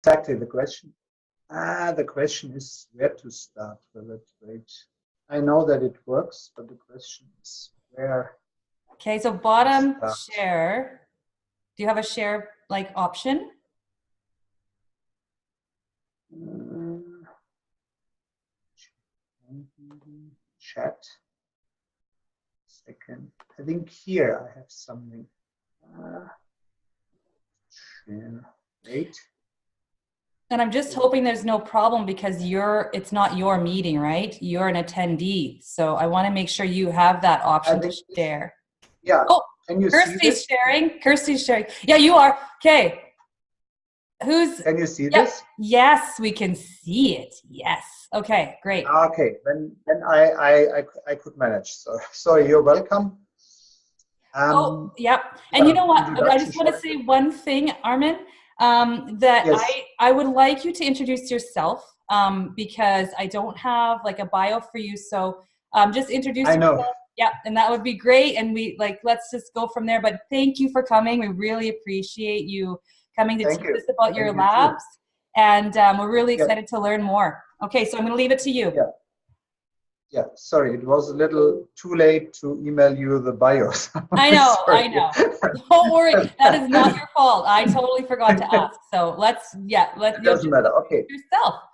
exactly the question. The question is where to start with it. Wait. I know that it works, but the question is where Okay, so to bottom start. share. Do you have a share like option? Chat. Second. I think here I have something. Share. Wait. And I'm just hoping there's no problem because it's not your meeting, right? You're an attendee. So I want to make sure you have that option to share. Yeah. Oh, can you see Kirsty's this? sharing. Kirsty's sharing. Yeah, you are. Okay. Can you see this? Yes, we can see it. Yes. Okay, great. Okay, then I could manage. So sorry, you're welcome. Yep. And you know what? I just want to say one thing, Armin, that yes. I would like you to introduce yourself because I don't have like a bio for you. So just introduce yourself. Yeah, and that would be great. And let's just go from there. But thank you for coming. We really appreciate you coming to teach us about your labs. And we're really excited to learn more. Okay, so I'm going to leave it to you. Yeah, sorry, it was a little too late to email you the bios. I know. Don't worry, that is not your fault. I totally forgot to ask. So it doesn't matter. Okay. Yourself.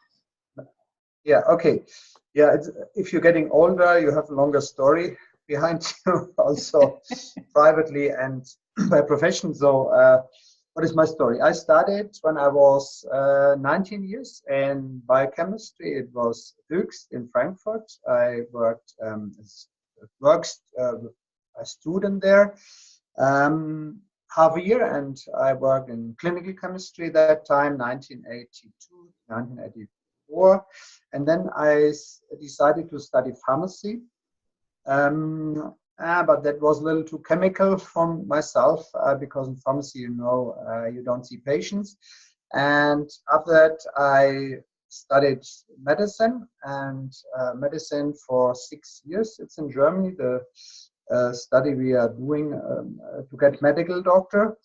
Yeah. Okay. Yeah. If you're getting older, you have a longer story behind you, also privately and by profession. So, what is my story? I started when I was 19 years in biochemistry. It was Höchst in Frankfurt. I worked as a student there half a year, and I worked in clinical chemistry that time, 1982, 1984. And then I decided to study pharmacy. But that was a little too chemical for myself because in pharmacy, you don't see patients. And after that, I studied medicine for 6 years. It's in Germany, the study we are doing to get medical doctor.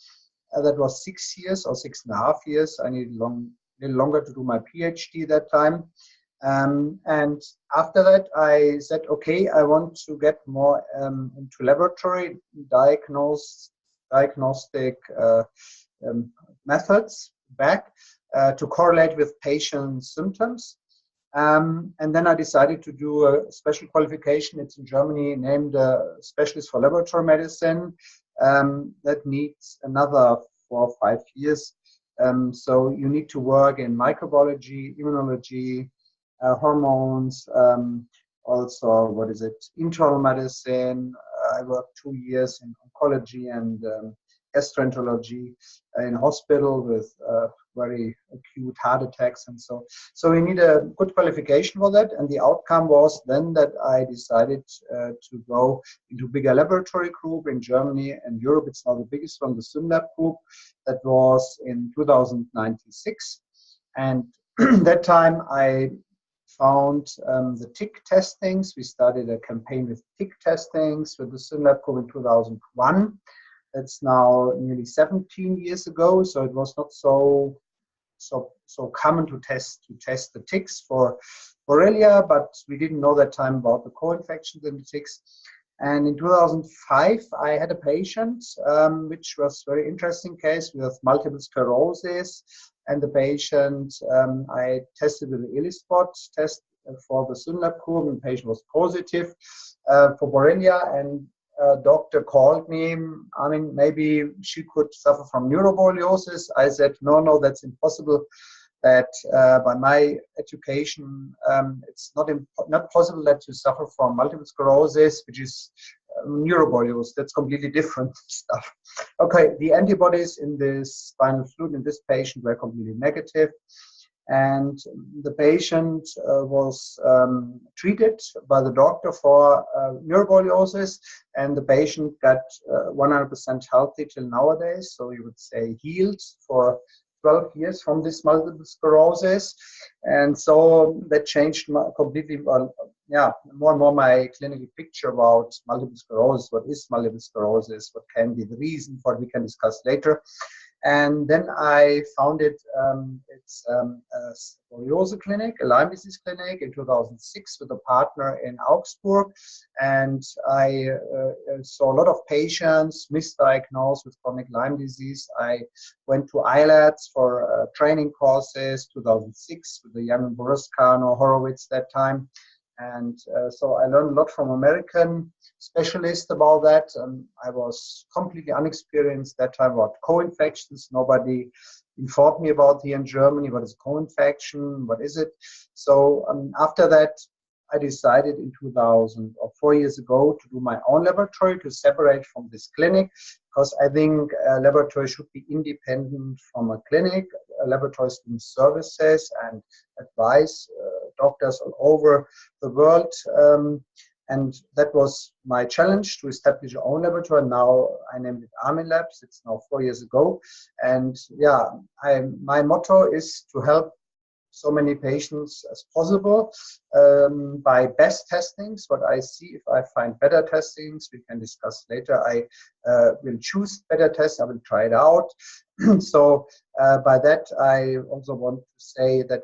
That was 6 years or 6.5 years. I needed a little longer to do my PhD that time. And after that, I said, okay, I want to get more into laboratory diagnostic methods back to correlate with patient symptoms. And then I decided to do a special qualification. It's in Germany, named Specialist for Laboratory Medicine. That needs another 4 or 5 years. So you need to work in microbiology, immunology, hormones, also, internal medicine. I worked 2 years in oncology and gastroenterology in hospital with very acute heart attacks and so. So we need a good qualification for that. And the outcome was then that I decided to go into bigger laboratory group in Germany and Europe. It's now the biggest one, the SynLab group. That was in 2096. And that time I found the tick testings. We started a campaign with tick testings with the SynLab group in 2001. That's now nearly 17 years ago. So it was not so common to test the ticks for Borrelia, but we didn't know that time about the co-infections in the ticks. And in 2005, I had a patient, which was a very interesting case with multiple sclerosis. And the patient, I tested with the ELISpot test for the SynLab group, and the patient was positive for Borrelia. And doctor called me, maybe she could suffer from neuroborreliosis. I said, no, that's impossible. That by my education, it's not possible that you suffer from multiple sclerosis, which is neuroborreliosis. That's completely different stuff. Okay, the antibodies in this spinal fluid in this patient were completely negative. And the patient was treated by the doctor for neuroborreliosis, and the patient got 100% healthy till nowadays. So you would say healed for 12 years from this multiple sclerosis. And so that changed completely, more and more my clinical picture about multiple sclerosis. What is multiple sclerosis? What can be the reason for it? We can discuss later. And then I founded it's a scoliosis clinic, a Lyme disease clinic in 2006 with a partner in Augsburg. And I saw a lot of patients misdiagnosed with chronic Lyme disease. I went to ILADS for training courses, 2006 with the young Boruscano, Horowitz that time. And so I learned a lot from American specialists about that. I was completely unexperienced that time about co-infections. Nobody informed me about here in Germany. What is co-infection? What is it? So after that, I decided in 2000 or 4 years ago to do my own laboratory to separate from this clinic, because I think a laboratory should be independent from a clinic. Laboratories give services and advice doctors all over the world. And that was my challenge, to establish our own laboratory. Now I named it Armin Labs. It's now 4 years ago. And yeah, my motto is to help so many patients as possible by best testings. What I see, if I find better testings, we can discuss later. I will choose better tests. I will try it out. So by that, I also want to say that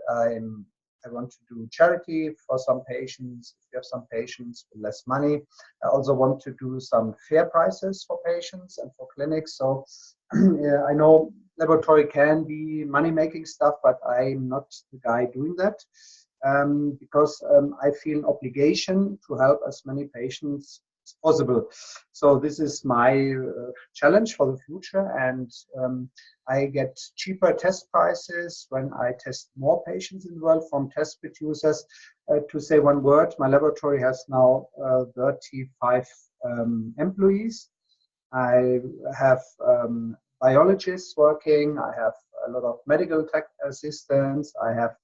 I want to do charity for some patients. If you have some patients with less money, I also want to do some fair prices for patients and for clinics. So I know laboratory can be money-making stuff, but I'm not the guy doing that because I feel an obligation to help as many patients as possible. So this is my challenge for the future, and I get cheaper test prices when I test more patients in the world from test producers. To say one word, my laboratory has now 35 employees. I have biologists working. I have a lot of medical tech assistants. I have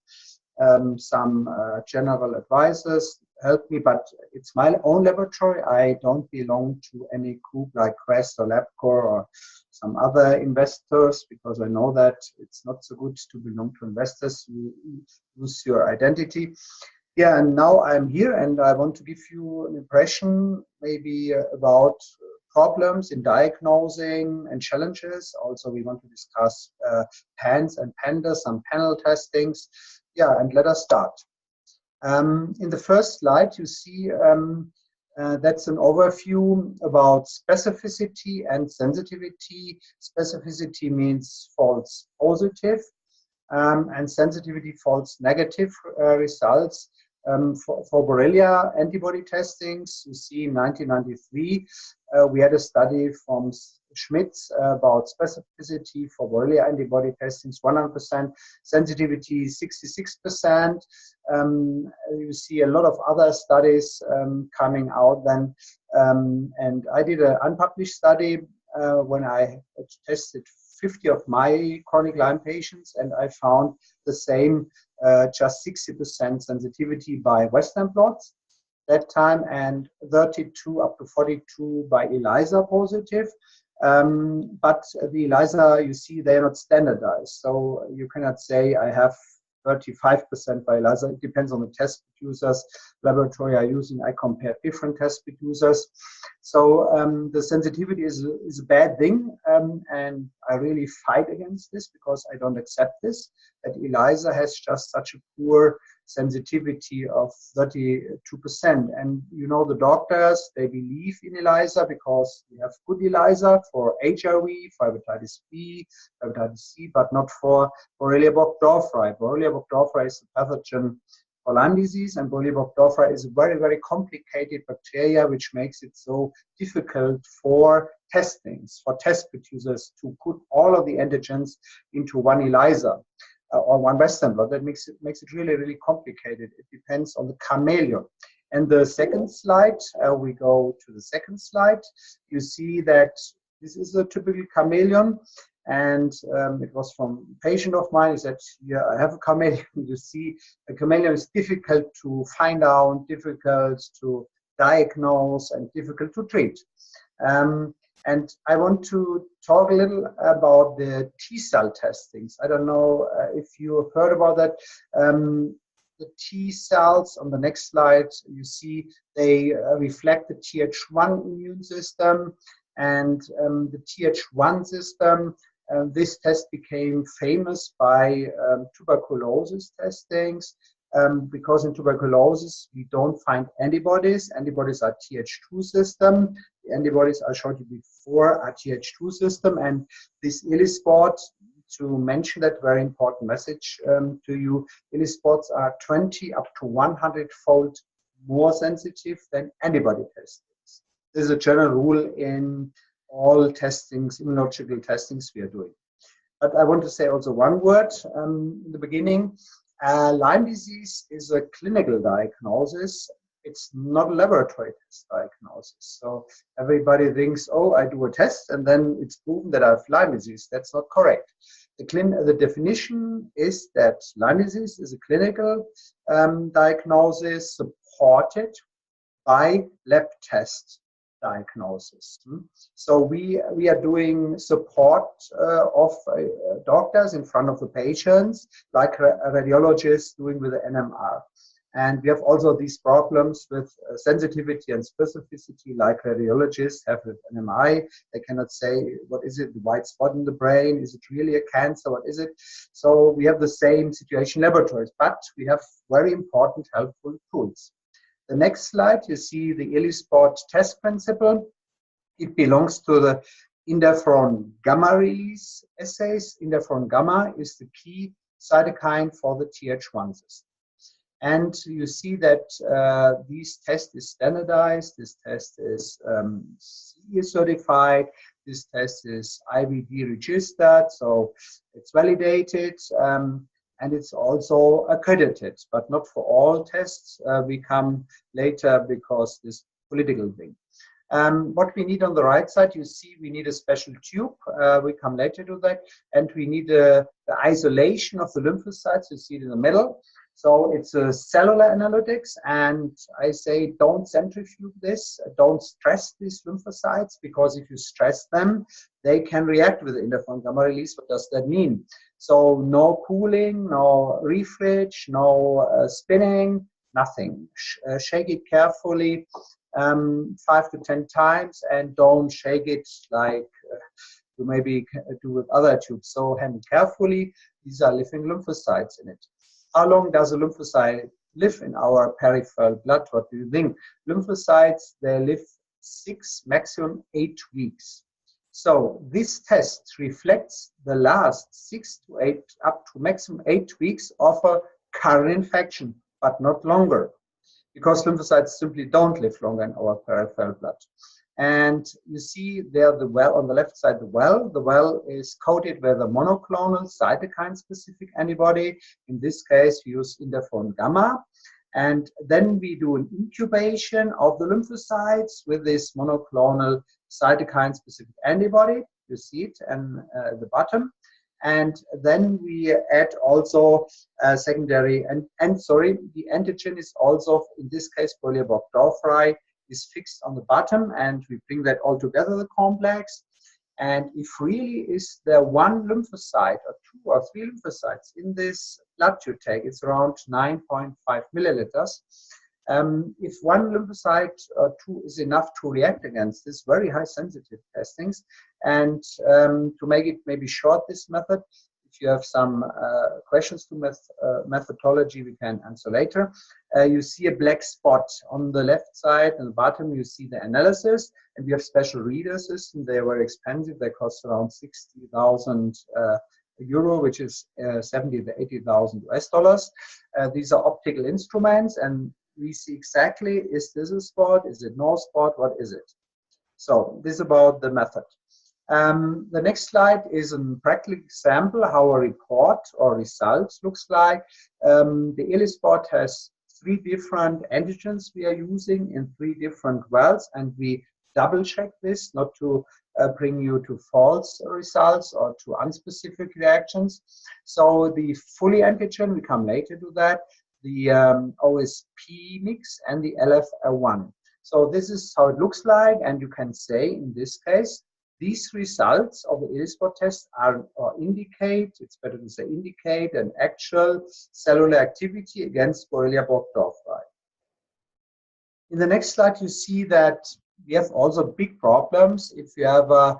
some general advisors help me, but it's my own laboratory. I don't belong to any group like Quest or LabCorp or some other investors, because I know that it's not so good to belong to investors. You lose your identity. Yeah, and now I'm here and I want to give you an impression maybe about problems in diagnosing and challenges. Also, we want to discuss PANS and PANDAS, some panel testings. Yeah, and let us start. In the first slide, you see that's an overview about specificity and sensitivity. Specificity means false positive, and sensitivity false negative results. For Borrelia antibody testings, you see in 1993, we had a study from Schmitz about specificity for Borrelia antibody testings, 100%, sensitivity 66%. You see a lot of other studies coming out then. And I did an unpublished study when I tested 50 of my chronic Lyme patients, and I found the same, just 60% sensitivity by Western blots that time, and 32 up to 42 by ELISA positive. But the ELISA, you see, they're not standardized. So you cannot say I have 35% by ELISA. It depends on the test producers, laboratory are using. I compare different test producers. So the sensitivity is a bad thing. And I really fight against this because I don't accept this, that ELISA has just such a poor sensitivity of 32%. And you know, the doctors, they believe in ELISA because we have good ELISA for HIV, for hepatitis B, hepatitis C, but not for Borrelia burgdorferi. Borrelia burgdorferi is a pathogen for Lyme disease, and Borrelia burgdorferi is a very, very complicated bacteria, which makes it so difficult for testings, for test producers to put all of the antigens into one ELISA. Or one Western blot. That makes it really, really complicated. It depends on the chameleon. And the second slide, we go to the second slide. You see that this is a typical chameleon, and it was from a patient of mine. He said, "Yeah, I have a chameleon." You see, a chameleon is difficult to find out, difficult to diagnose, and difficult to treat. And I want to talk a little about the T-cell testings. I don't know if you have heard about that. The T cells on the next slide, you see they reflect the Th1 immune system, and the Th1 system This test became famous by tuberculosis testings, because in tuberculosis we don't find antibodies. Antibodies are Th2 system. The antibodies I showed you before are Th2 system, and this ELISpot, to mention that very important message to you, ELISpots are 20 up to 100-fold more sensitive than antibody testings. This is a general rule in all testings, immunological testings we are doing. But I want to say also one word in the beginning. Lyme disease is a clinical diagnosis. It's not a laboratory test diagnosis. So everybody thinks, oh, I do a test and then it's proven that I have Lyme disease. That's not correct. The definition is that Lyme disease is a clinical diagnosis supported by lab test diagnosis. So we are doing support of doctors in front of the patients, like radiologists doing with the NMR. And we have also these problems with sensitivity and specificity, like radiologists have with NMI. They cannot say, what is it, the white spot in the brain? Is it really a cancer? What is it? So we have the same situation in laboratories, but we have very important, helpful tools. The next slide, you see the ELISpot test principle. It belongs to the interferon gamma release assays. Interferon gamma is the key cytokine for the Th1 system. And you see that this test is standardized, this test is CE certified, this test is IVD registered, so it's validated, and it's also accredited, but not for all tests. We come later because this political thing. What we need on the right side, you see we need a special tube. We come later to that. And we need the isolation of the lymphocytes. You see it in the middle. So it's a cellular analytics. And I say don't centrifuge this. Don't stress these lymphocytes, because if you stress them, they can react with the interferon gamma release. What does that mean? So no cooling, no refresh, no spinning, nothing. Shake it carefully. 5 to 10 times, and don't shake it like you maybe do with other tubes. So handle carefully. These are living lymphocytes in it. How long does a lymphocyte live in our peripheral blood? What do you think? Lymphocytes, they live 6, maximum 8 weeks. So this test reflects the last 6 to 8, up to maximum 8 weeks of a current infection, but not longer, because lymphocytes simply don't live longer in our peripheral blood. And you see there the well on the left side, the well is coated with a monoclonal cytokine-specific antibody. In this case, we use interferon gamma. And then we do an incubation of the lymphocytes with this monoclonal cytokine-specific antibody. You see it at the bottom. And then we add also secondary, the antigen is also, in this case, Borrelia-Burgdorferi is fixed on the bottom, and we bring that all together, the complex. And if really is there one lymphocyte or 2 or 3 lymphocytes in this blood you take, it's around 9.5 milliliters. If one lymphocyte or 2 is enough to react against this very high sensitive testings, and to make it maybe short, this method, if you have some questions to methodology, we can answer later. You see a black spot on the left side, and the bottom you see the analysis, and we have special reader systems. They were expensive. They cost around 60,000 euro, which is 70 to 80,000 US dollars. These are optical instruments, and we see exactly, is this a spot? Is it no spot? What is it? So this is about the method. The next slide is a practical example how a report or results looks like. The ELISpot has 3 different antigens we are using in 3 different wells, and we double check this not to bring you to false results or to unspecific reactions. So the fully antigen, we come later to that, the OSP mix and the LFR1. So this is how it looks like, and you can say in this case, these results of the ELISpot test are or indicate, it's better to say indicate, an actual cellular activity against Borrelia burgdorferi. In the next slide, you see that we have also big problems if you have a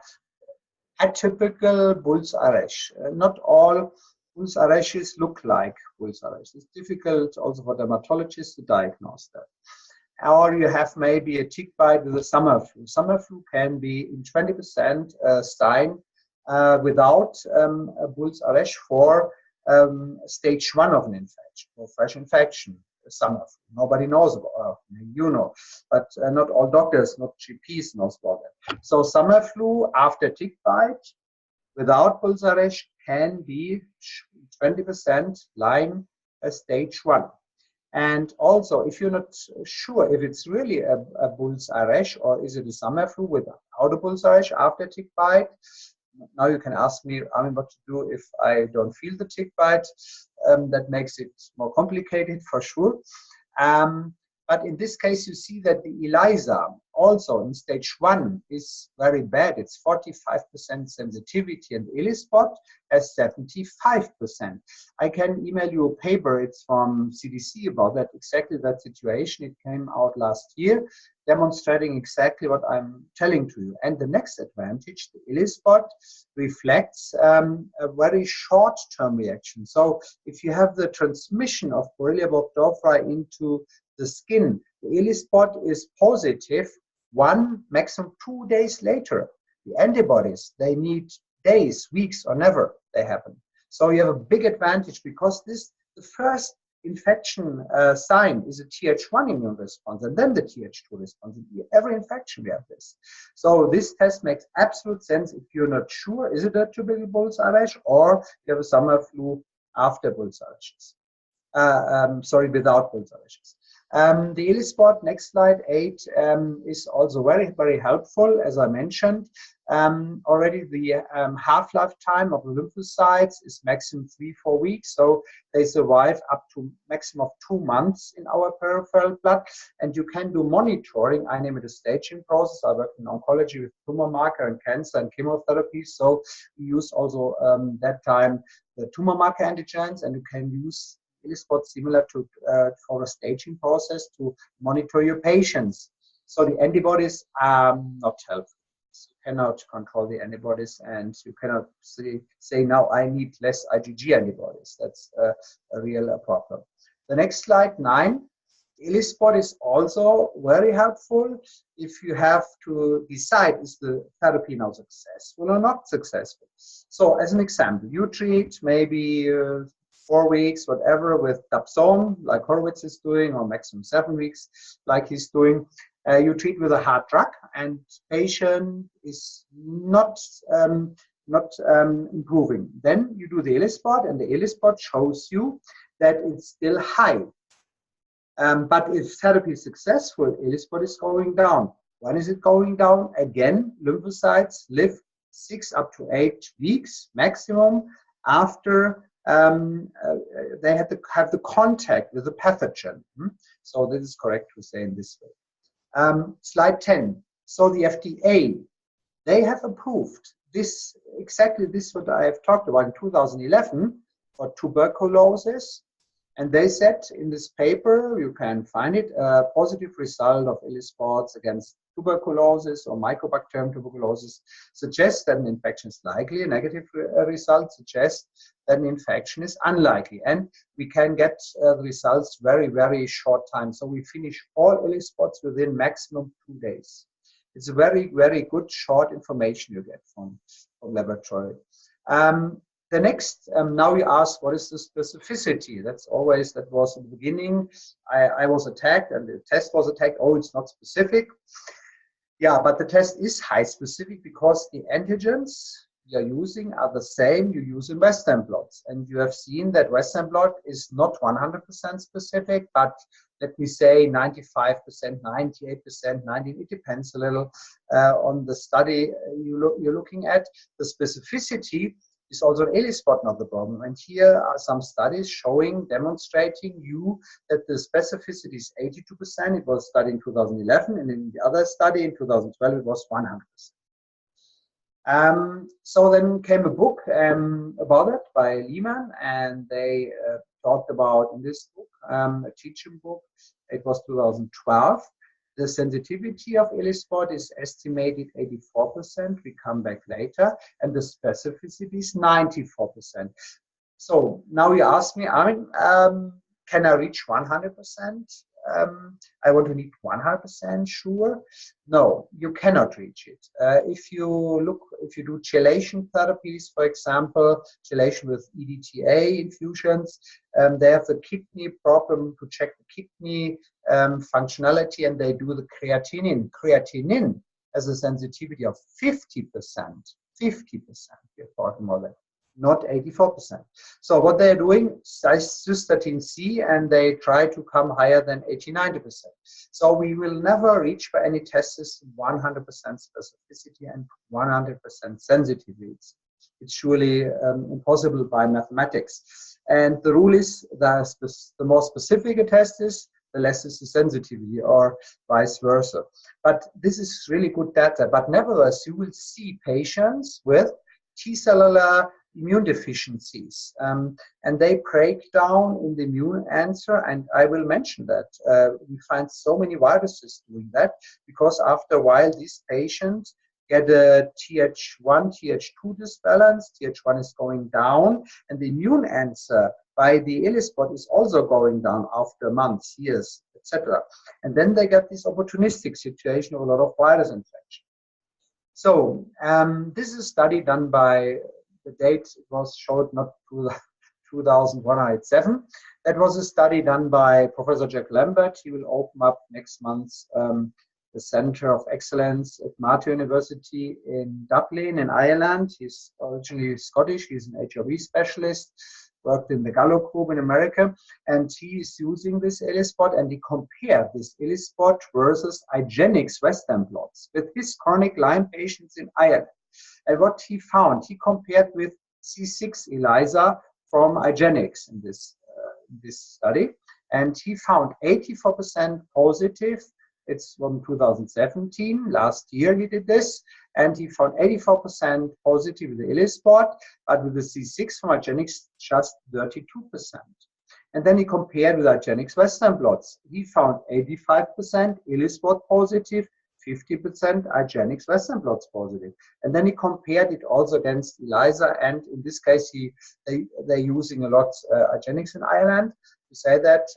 atypical bull's Arash. Not all bull's Arashes look like bull's Arash. It's difficult also for dermatologists to diagnose that. Or you have maybe a tick bite with a summer flu. Summer flu can be in 20% sign without a bull's Arash for stage 1 of an infection, or fresh infection, summer flu. Nobody knows about it, you know, but not all doctors, not GPs knows about it. So summer flu after tick bite without bull's Arash can be 20% lying as stage 1. And also, if you're not sure if it's really a bull's Arash or is it a summer flu without a bull's Arash after tick bite, now you can ask me, Armin, what to do if I don't feel the tick bite. That makes it more complicated for sure. But in this case, you see that the ELISA also in stage 1 is very bad. It's 45% sensitivity, and ELISpot has 75%. I can email you a paper. It's from CDC about that, exactly that situation. It came out last year, demonstrating exactly what I'm telling to you. And the next advantage, the ELISpot reflects a very short-term reaction. So if you have the transmission of Borrelia burgdorferi into the skin, the ELISpot is positive 1, maximum 2 days later. The antibodies, they need days, weeks, or never they happen. So you have a big advantage because the first infection sign is a Th1 immune response, and then the Th2 response. In every infection we have this. So this test makes absolute sense if you're not sure, is it a typical bull's Arash or you have a summer flu after bull's Arashes. Without bull's Arashes. The ELISpot, next slide, 8, is also very, very helpful. As I mentioned, already the half-life time of the lymphocytes is maximum 3-4 weeks. So they survive up to maximum of 2 months in our peripheral blood. And you can do monitoring. I name it a staging process. I work in oncology with tumor marker and cancer and chemotherapy. So we use also that time the tumor marker antigens, and you can use ELISpot similar to for a staging process to monitor your patients. So the antibodies are not helpful. You cannot control the antibodies, and you cannot say now I need less IgG antibodies. That's a real problem. The next slide, 9. ELISpot is also very helpful if you have to decide is the therapy now successful or not successful. So as an example, you treat maybe 4 weeks, whatever, with Dapsone, like Horowitz is doing, or maximum 7 weeks, like he's doing. You treat with a hard drug, and patient is not improving. Then you do the ELISpot, and the ELISpot shows you that it's still high. But if therapy is successful, ELISpot is going down. When is it going down? Again, lymphocytes live 6 up to 8 weeks maximum after they have the contact with the pathogen. So this is correct to say in this way. Slide 10. So the FDA, they have approved this, exactly this what I have talked about in 2011 for tuberculosis. And they said in this paper, you can find it, a positive result of ELISpots against tuberculosis or Mycobacterium tuberculosis suggests that an infection is likely. A negative result suggests that an infection is unlikely. And we can get the results very, very short time. So we finish all ELISpots within maximum 2 days. It's a very, very good short information you get from laboratory. The next, now you ask, what is the specificity? That was in the beginning. I was attacked and the test was attacked. Oh, it's not specific. Yeah, but the test is high specific because the antigens we are using are the same you use in Western blots. And you have seen that Western blot is not 100% specific, but let me say 95%, 98%, 90%. It depends a little on the study you're looking at. The specificity is also an ELISpot, not the problem. And here are some studies demonstrating you that the specificity is 82%. It was studied in 2011, and in the other study in 2012, it was 100%. So then came a book about it by Lehman, and they talked about in this book, a teaching book. It was 2012. The sensitivity of ELISpot is estimated 84%. We come back later. And the specificity is 94%. So now you ask me, Armin, can I reach 100%? I want to need 100% sure. No, you cannot reach it. If you do chelation therapies, for example, chelation with EDTA infusions, they have the kidney problem to check the kidney functionality, and they do the creatinine. Creatinine has a sensitivity of 50%. 50%, we're talking about that. Not 84%. So what they're doing is cystatin C, and they try to come higher than 80-90%. So we will never reach by any test system 100% specificity and 100% sensitivity. It's surely impossible by mathematics. And the rule is that the more specific a test is, the less is the sensitivity, or vice versa. But this is really good data. But nevertheless, you will see patients with T-cellular immune deficiencies, and they break down in the immune answer, and I will mention that. We find so many viruses doing that, because after a while these patients get a Th1, Th2 disbalance, Th1 is going down, and the immune answer by the ELISpot is also going down after months, years, etc. And then they get this opportunistic situation of a lot of virus infection. So this is a study done by, the date was showed not 2107. That was a study done by Professor Jack Lambert. He will open up next month the Center of Excellence at Mater University in Dublin, in Ireland. He's originally Scottish. He's an HIV specialist, worked in the Gallup group in America, and he is using this ELISpot, and he compared this ELISpot versus IGeneX Western blots with his chronic Lyme patients in Ireland. And what he found, he compared with C6 ELISA from IGeneX in this study, and he found 84% positive. It's from 2017, last year he did this, and he found 84% positive with the ELISpot, but with the C6 from IGeneX, just 32%. And then he compared with IGeneX Western blots. He found 85% ELISpot positive, 50% IGeneX Western blots positive. And then he compared it also against ELISA, and in this case, they're using a lot IGeneX in Ireland to say that,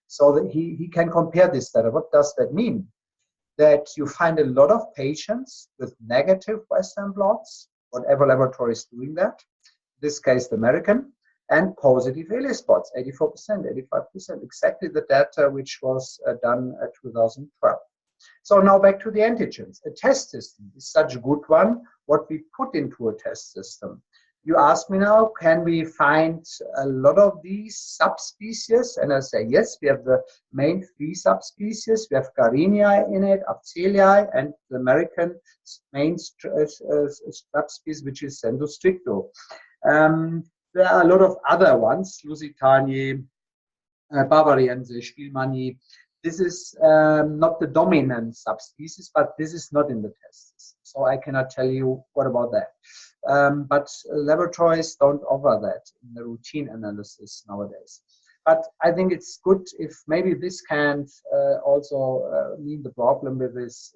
so that he can compare this data. What does that mean? That you find a lot of patients with negative Western blots, whatever laboratory is doing that, in this case the American, and positive ELISpots, 84%, 85%, exactly the data which was done at 2012. So now back to the antigens. A test system is such a good one, what we put into a test system. You ask me now, can we find a lot of these subspecies? And I say, yes, we have the main 3 subspecies. We have Gariniae in it, Apteliae, and the American main subspecies, which is Sensu stricto. There are a lot of other ones, Lusitaniae, Bavariense, Spielmanni. This is not the dominant subspecies, but this is not in the tests. So I cannot tell you what about that. But laboratories don't offer that in the routine analysis nowadays. But I think it's good if maybe this can also mean the problem with this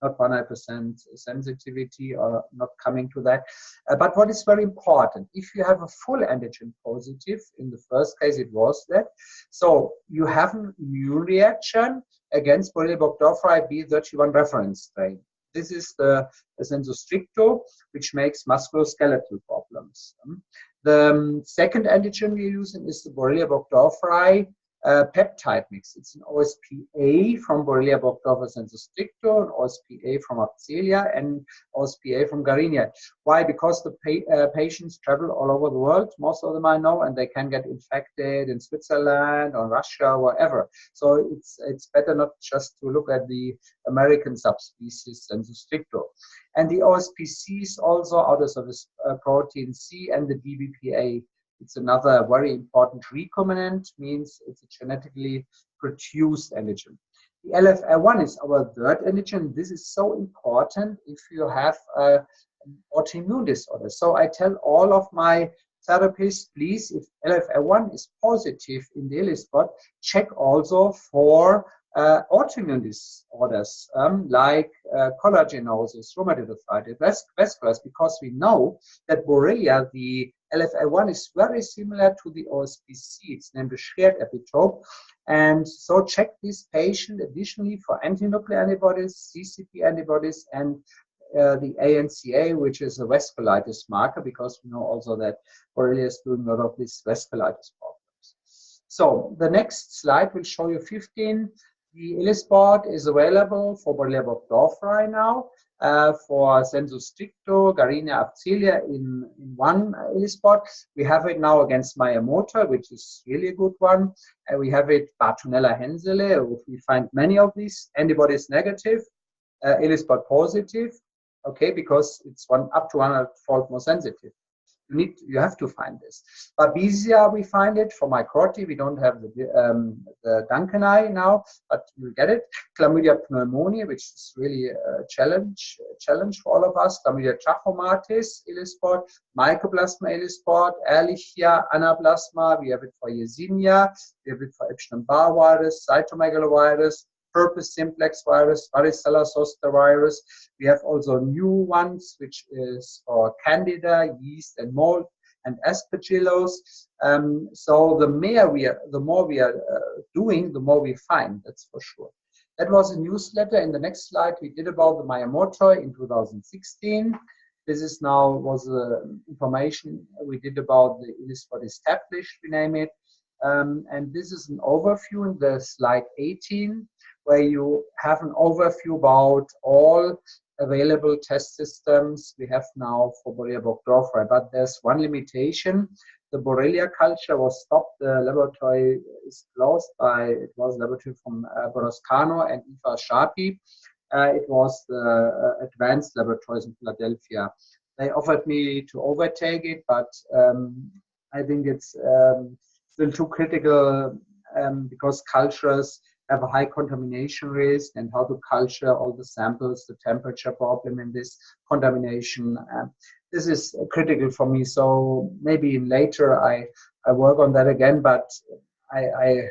not 100% sensitivity or not coming to that. But what is very important, if you have a full antigen positive, in the first case it was that, so you have an immune reaction against Borrelia burgdorferi B31 reference strain. This is the Sensu stricto, which makes musculoskeletal problems. The second antigen we're using is the Borrelia burgdorferi peptide mix. It's an OSPA from Borrelia burgdorferi Sensu stricto, an OSPA from Apteliae, and OSPA from Gariniae. Why? Because the patients travel all over the world, most of them I know, and they can get infected in Switzerland or Russia, wherever. So it's better not just to look at the American subspecies Sensu stricto. And the OSPC is also outer surface protein C, and the DBPA. It's another very important recombinant, means it's a genetically produced antigen. The LFA1 is our third antigen. This is so important if you have an autoimmune disorder. So I tell all of my therapists, please, if LFA1 is positive in the ELISpot, check also for autoimmune disorders like collagenoses, rheumatoid arthritis, vasculars, because we know that Borrelia, the LFA1, is very similar to the OSPC. It's named a shared epitope. And so check this patient additionally for anti-nuclear antibodies, CCP antibodies, and the ANCA, which is a vasculitis marker, because we know also that Borrelia is doing a lot of these vasculitis problems. So the next slide will show you 15. The ELISpot is available for Borrelia burgdorferi now, for sensu stricto, Gardenia apcilia in one ELISpot. We have it now against Miyamoto, which is really a good one. And we have it Bartonella henselae. We find many of these antibodies negative, ELISpot positive, okay, because it's up to 100-fold more sensitive. You have to find this. Babesia, we find it for Mycorrhizae. We don't have the Duncani now, but you get it. Chlamydia pneumoniae, which is really a challenge for all of us. Chlamydia trachomatis, ELISpot. Mycoplasma ELISpot. Ehrlichia, Anaplasma. We have it for Yersinia. We have it for Epstein-Barr virus, cytomegalovirus, herpes simplex virus, varicella zoster virus. We have also new ones, which is for Candida, yeast, and mold, and Aspergillus. So the more we are doing, the more we find. That's for sure. That was a newsletter. In the next slide, we did about the Miyamoto in 2016. This is now was information we did about the ELISpot established. We name it. And this is an overview in the slide 18, where you have an overview about all available test systems we have now for Borrelia burgdorferi. But there's one limitation. The Borrelia culture was stopped. The laboratory is closed by, it was a laboratory from Boroscano and Eva Sharpie. It was the advanced laboratories in Philadelphia. They offered me to overtake it, but I think it's still too critical because cultures have a high contamination risk, and how to culture all the samples, the temperature problem in this contamination. This is critical for me. So maybe later I work on that again, but I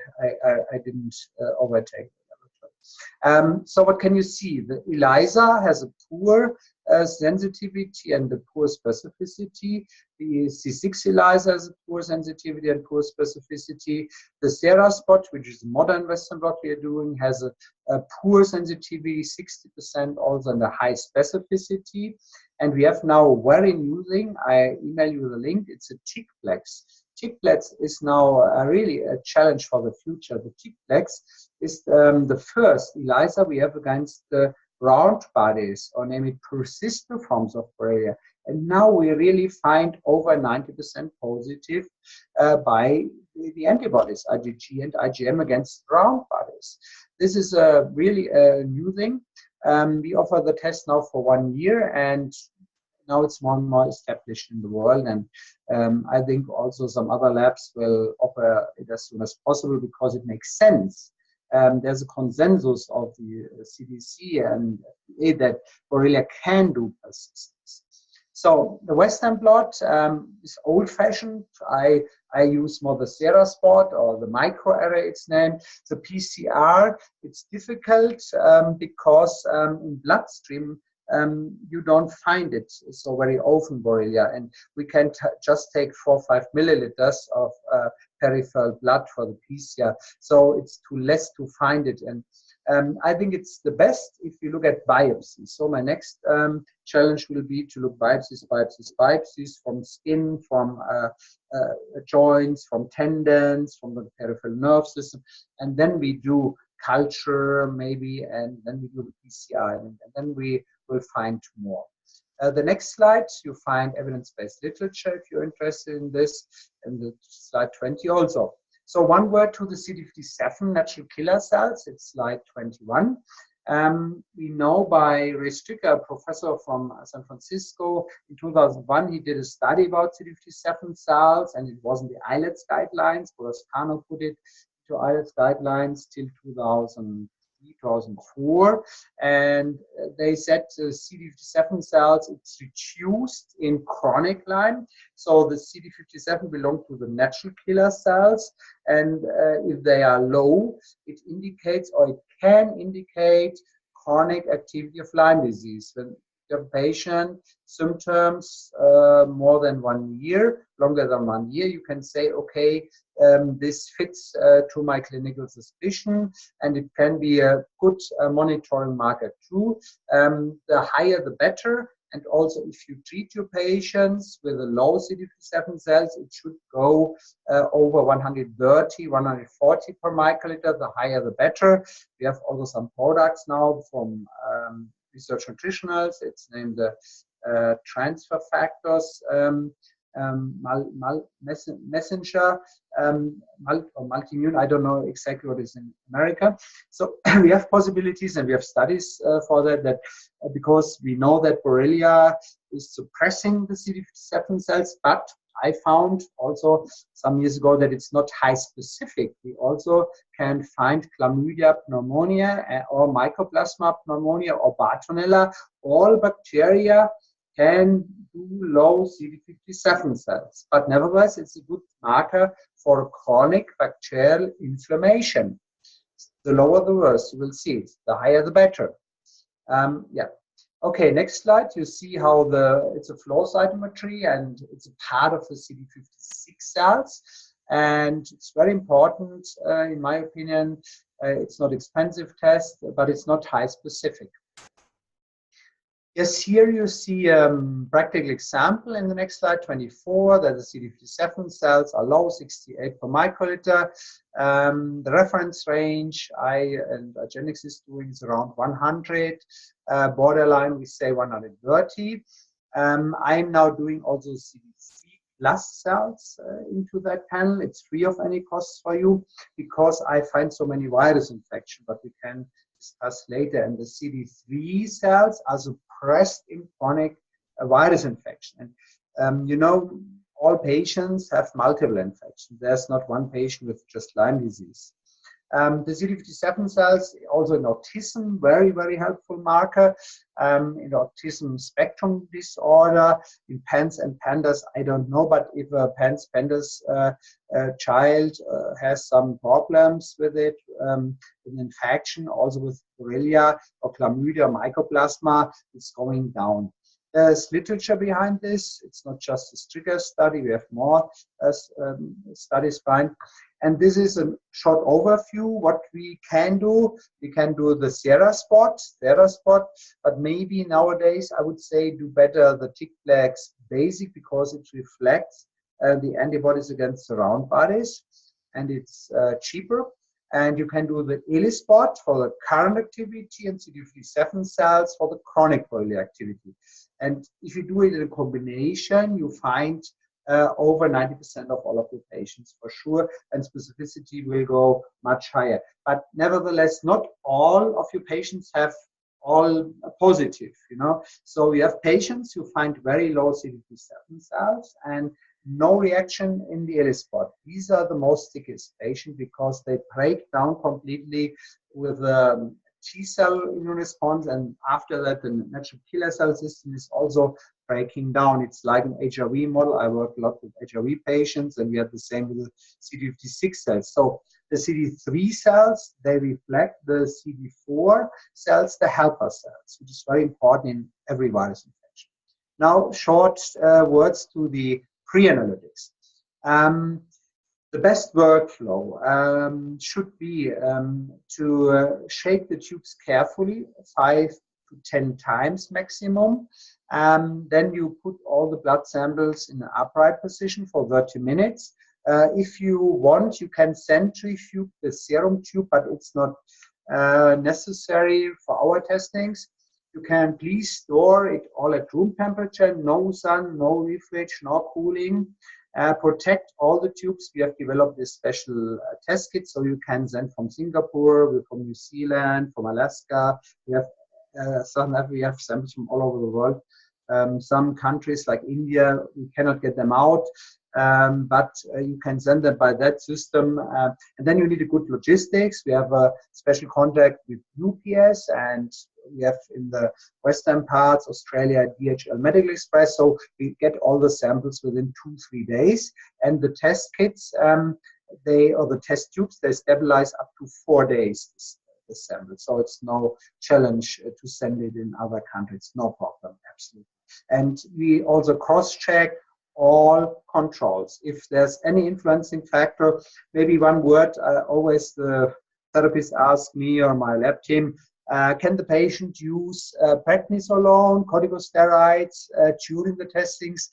didn't overtake it. So what can you see? The ELISA has a poor sensitivity and a poor specificity. The C6 ELISA has a poor sensitivity and poor specificity. The SeraSpot, which is a modern Western blot we are doing, has a poor sensitivity, 60% also, and a high specificity. And we have now very new thing. I email you the link. It's a TICplex. TICplex is now really a challenge for the future. The TICplex is the first ELISA we have against the round bodies, or name it persistent forms of Borrelia. And now we really find over 90% positive by the antibodies, IgG and IgM, against round bodies. This is really a new thing. We offer the test now for 1 year, and now it's more and more established in the world. And I think also some other labs will offer it as soon as possible, because it makes sense. There's a consensus of the CDC and FDA that Borrelia can do persistence. So the Western blot is old-fashioned. I use more the SeraSpot, or the microarray it's named. The PCR, it's difficult because in bloodstream you don't find it so very often, Borrelia, and we can just take 4 or 5 milliliters of peripheral blood for the PCR, so it's too less to find it. And I think it's the best if you look at biopsies. So my next challenge will be to look biopsies from skin, from joints, from tendons, from the peripheral nerve system, and then we do culture maybe, and then we do the PCR, and then we will find more. The next slide, you find evidence-based literature if you're interested in this, and the slide 20 also. So one word to the CD57 natural killer cells, it's slide 21. We know by Ray Stricker, a professor from San Francisco, in 2001, he did a study about CD57 cells, and it was in the ILETS guidelines. Boroscano put it to ILETS guidelines till 2009 2004, and they said the CD57 cells, it's reduced in chronic line. So the CD57 belong to the natural killer cells, and if they are low, it indicates, or it can indicate, chronic activity of Lyme disease. When the patient symptoms more than 1 year, longer than 1 year, you can say, okay, this fits to my clinical suspicion, and it can be a good monitoring marker too. The higher the better, and also if you treat your patients with a low CD57 cells, it should go over 130, 140 per microliter. The higher the better. We have also some products now from research nutritionals. It's named the transfer factors messenger or multi-immune. I don't know exactly what is in America. So we have possibilities, and we have studies for that because we know that Borrelia is suppressing the CD57 cells, but I found also some years ago that it's not high specific. We also can find chlamydia pneumonia or mycoplasma pneumonia or Bartonella. All bacteria can do low CD57 cells, but nevertheless, it's a good marker for chronic bacterial inflammation. The lower the worse, you will see it. The higher the better. Yeah. Okay, next slide. You see how it's a flow cytometry, and it's a part of the CD56 cells. And it's very important, in my opinion. It's not expensive test, but it's not high specific. Yes, here you see a practical example in the next slide, 24, that the CD57 cells are low, 68 per microliter. The reference range I and Argenix is doing is around 100. Borderline, we say 130. I'm now doing also CD3 plus cells into that panel. It's free of any costs for you because I find so many virus infections, but we can discuss later. And the CD3 cells are suppressed in chronic virus infection. And you know, all patients have multiple infections. There's not one patient with just Lyme disease. The CD57 cells, also in autism, very, very helpful marker. In autism spectrum disorder, in PANS and PANDAS, I don't know, but if a PANS PANDAS child has some problems with it, an infection, also with Borrelia or chlamydia or mycoplasma, it's going down. There's literature behind this. It's not just a Stricker study. We have more studies behind. And this is a short overview. What we can do, we can do the Sierra spot, but maybe nowadays I would say do better the Tic-Flex basic because it reflects the antibodies against surround bodies, and it's cheaper. And you can do the ELISpot for the current activity and CD57 cells for the chronic Borrelia activity. And if you do it in a combination, you find over 90% of all of the patients for sure, and specificity will go much higher. But nevertheless, not all of your patients have all positive, you know. So we have patients who find very low CD57 cells and no reaction in the ELISpot. These are the most sickest patients because they break down completely with T-cell immune response, and after that the natural killer cell system is also breaking down. It's like an HRV model. I work a lot with HRV patients, and we have the same with the CD56 cells. So the CD3 cells, they reflect the CD4 cells, the helper cells, which is very important in every virus infection. Now, short words to the pre-analytics. The best workflow should be to shake the tubes carefully, 5 to 10 times maximum. Then you put all the blood samples in an upright position for 30 minutes. If you want, you can centrifuge the serum tube, but it's not necessary for our testings. You can please store it all at room temperature, no sun, no refrigerator, no cooling. Protect all the tubes. We have developed this special test kit, so you can send from Singapore, from New Zealand, from Alaska. We have we have samples from all over the world. Some countries like India, we cannot get them out. but you can send them by that system. And then you need a good logistics. We have a special contact with UPS, and we have in the western parts, Australia, DHL Medical Express. So we get all the samples within 2-3 days. And the test kits, or the test tubes, they stabilize up to 4 days. The sample. So it's no challenge to send it in other countries. No problem, absolutely. And we also cross-check all controls. If there's any influencing factor, maybe one word, always the therapist asks me or my lab team, can the patient use prednisolone, corticosteroids during the testings?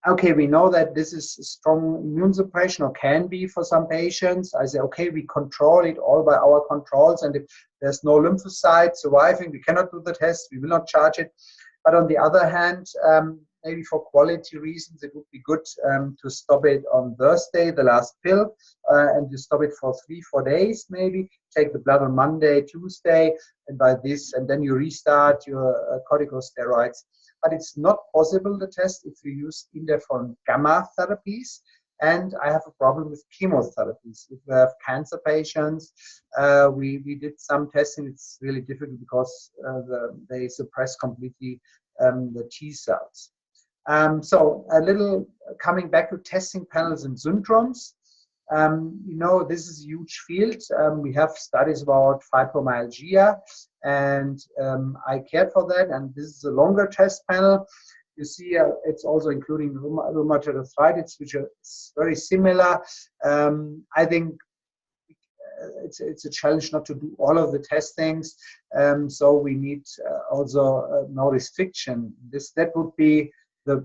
Okay, we know that this is strong immune suppression, or can be for some patients. I say, okay, we control it all by our controls, and if there's no lymphocyte surviving, we cannot do the test, we will not charge it. But on the other hand, maybe for quality reasons, it would be good to stop it on Thursday, the last pill, and you stop it for 3-4 days maybe, take the blood on Monday, Tuesday, and by this, and then you restart your corticosteroids. But it's not possible to test if you use interferon gamma therapies. And I have a problem with chemotherapies. If we have cancer patients, we did some testing. It's really difficult because they suppress completely the T cells. So a little coming back to testing panels and syndromes. This is a huge field. We have studies about fibromyalgia, and I cared for that. And this is a longer test panel. You see, it's also including rheumatoid arthritis, which is very similar. I think it's a challenge not to do all of the testings. So we need also no restriction. That would be the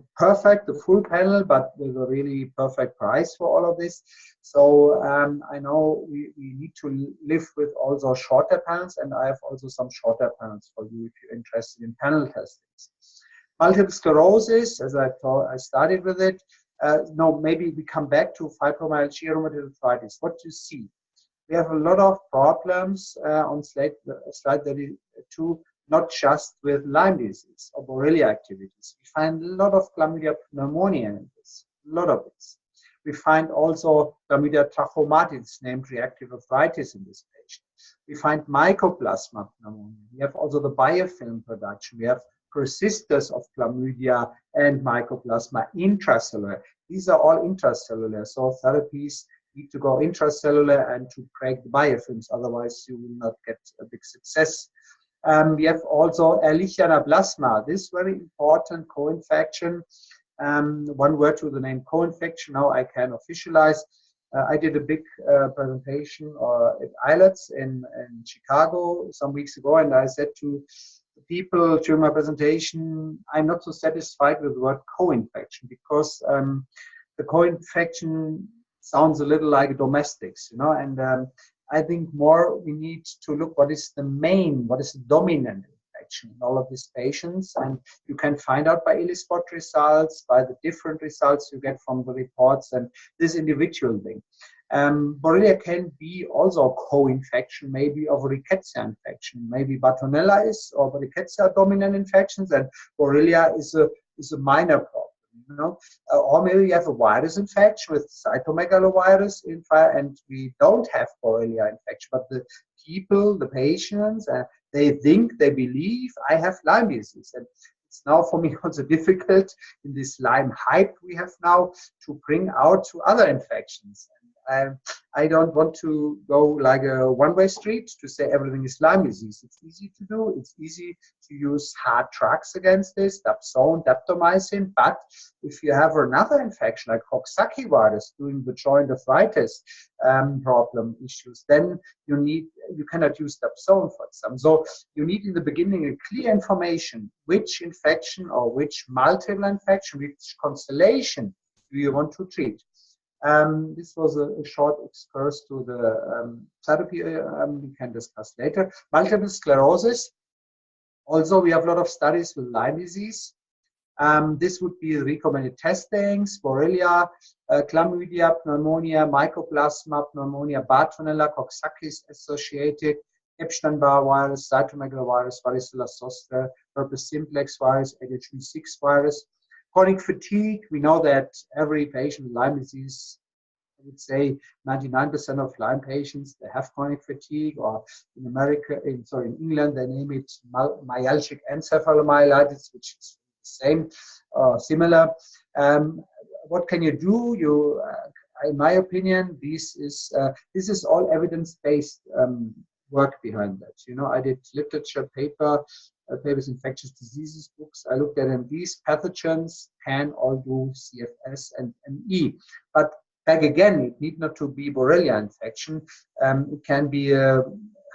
full panel, but with a really perfect price for all of this. So I know we need to live with also shorter panels, and I have also some shorter panels for you if you're interested in panel testings. Multiple sclerosis, as I started with it. Maybe we come back to fibromyalgia, rheumatoid arthritis. What do you see? We have a lot of problems on slide 32, not just with Lyme disease or Borrelia activities. We find a lot of Chlamydia pneumonia in this, a lot of this. We find also Chlamydia trachomatis, named reactive arthritis in this patient. We find Mycoplasma pneumonia. We have also the biofilm production. We have persistence of Chlamydia and Mycoplasma intracellular. These are all intracellular, so therapies need to go intracellular and to break the biofilms, otherwise you will not get a big success. We have also Ehrlichia anaplasma, this very important co-infection. One word to the name co-infection, now I can officialize. I did a big presentation at ILETS in Chicago some weeks ago, and I said to the people during my presentation, I'm not so satisfied with the word co-infection, because the co-infection sounds a little like domestics, and I think more we need to look what is the dominant infection in all of these patients, and you can find out by ELISpot results, by the different results you get from the reports, and this individual thing. Borrelia can be also a co-infection, maybe of rickettsia infection, maybe Bartonella is or rickettsia dominant infections, and Borrelia is a minor problem. Or maybe you have a virus infection with cytomegalovirus and we don't have Borrelia infection, but the people, the patients, they believe I have Lyme disease. And it's now for me also difficult in this Lyme hype we have now to bring out to other infections. I don't want to go like a one-way street to say everything is Lyme disease. It's easy to do. It's easy to use hard drugs against this, dapsone, daptomycin. But if you have another infection like Coxsackie virus doing the joint arthritis problem issues, then you cannot use dapsone for example. So you need in the beginning a clear information which infection or which multiple infection, which constellation do you want to treat. This was a short excursus to the therapy we can discuss later. Multiple sclerosis. Also, we have a lot of studies with Lyme disease. This would be recommended testings: Borrelia, Chlamydia, pneumonia, Mycoplasma pneumonia, Bartonella, Coxsackie associated, Epstein-Barr virus, cytomegalovirus, varicella zoster, herpes simplex virus, AHV6 virus. Chronic fatigue, we know that every patient with Lyme disease, I would say 99% of Lyme patients, they have chronic fatigue, or in in England, they name it myalgic encephalomyelitis, which is the same, similar. What can you do? In my opinion, this is all evidence-based work behind that. You know, I did literature papers, infectious diseases books. I looked at them. These pathogens can all do CFS and ME, but back again, it need not to be Borrelia infection. It can be a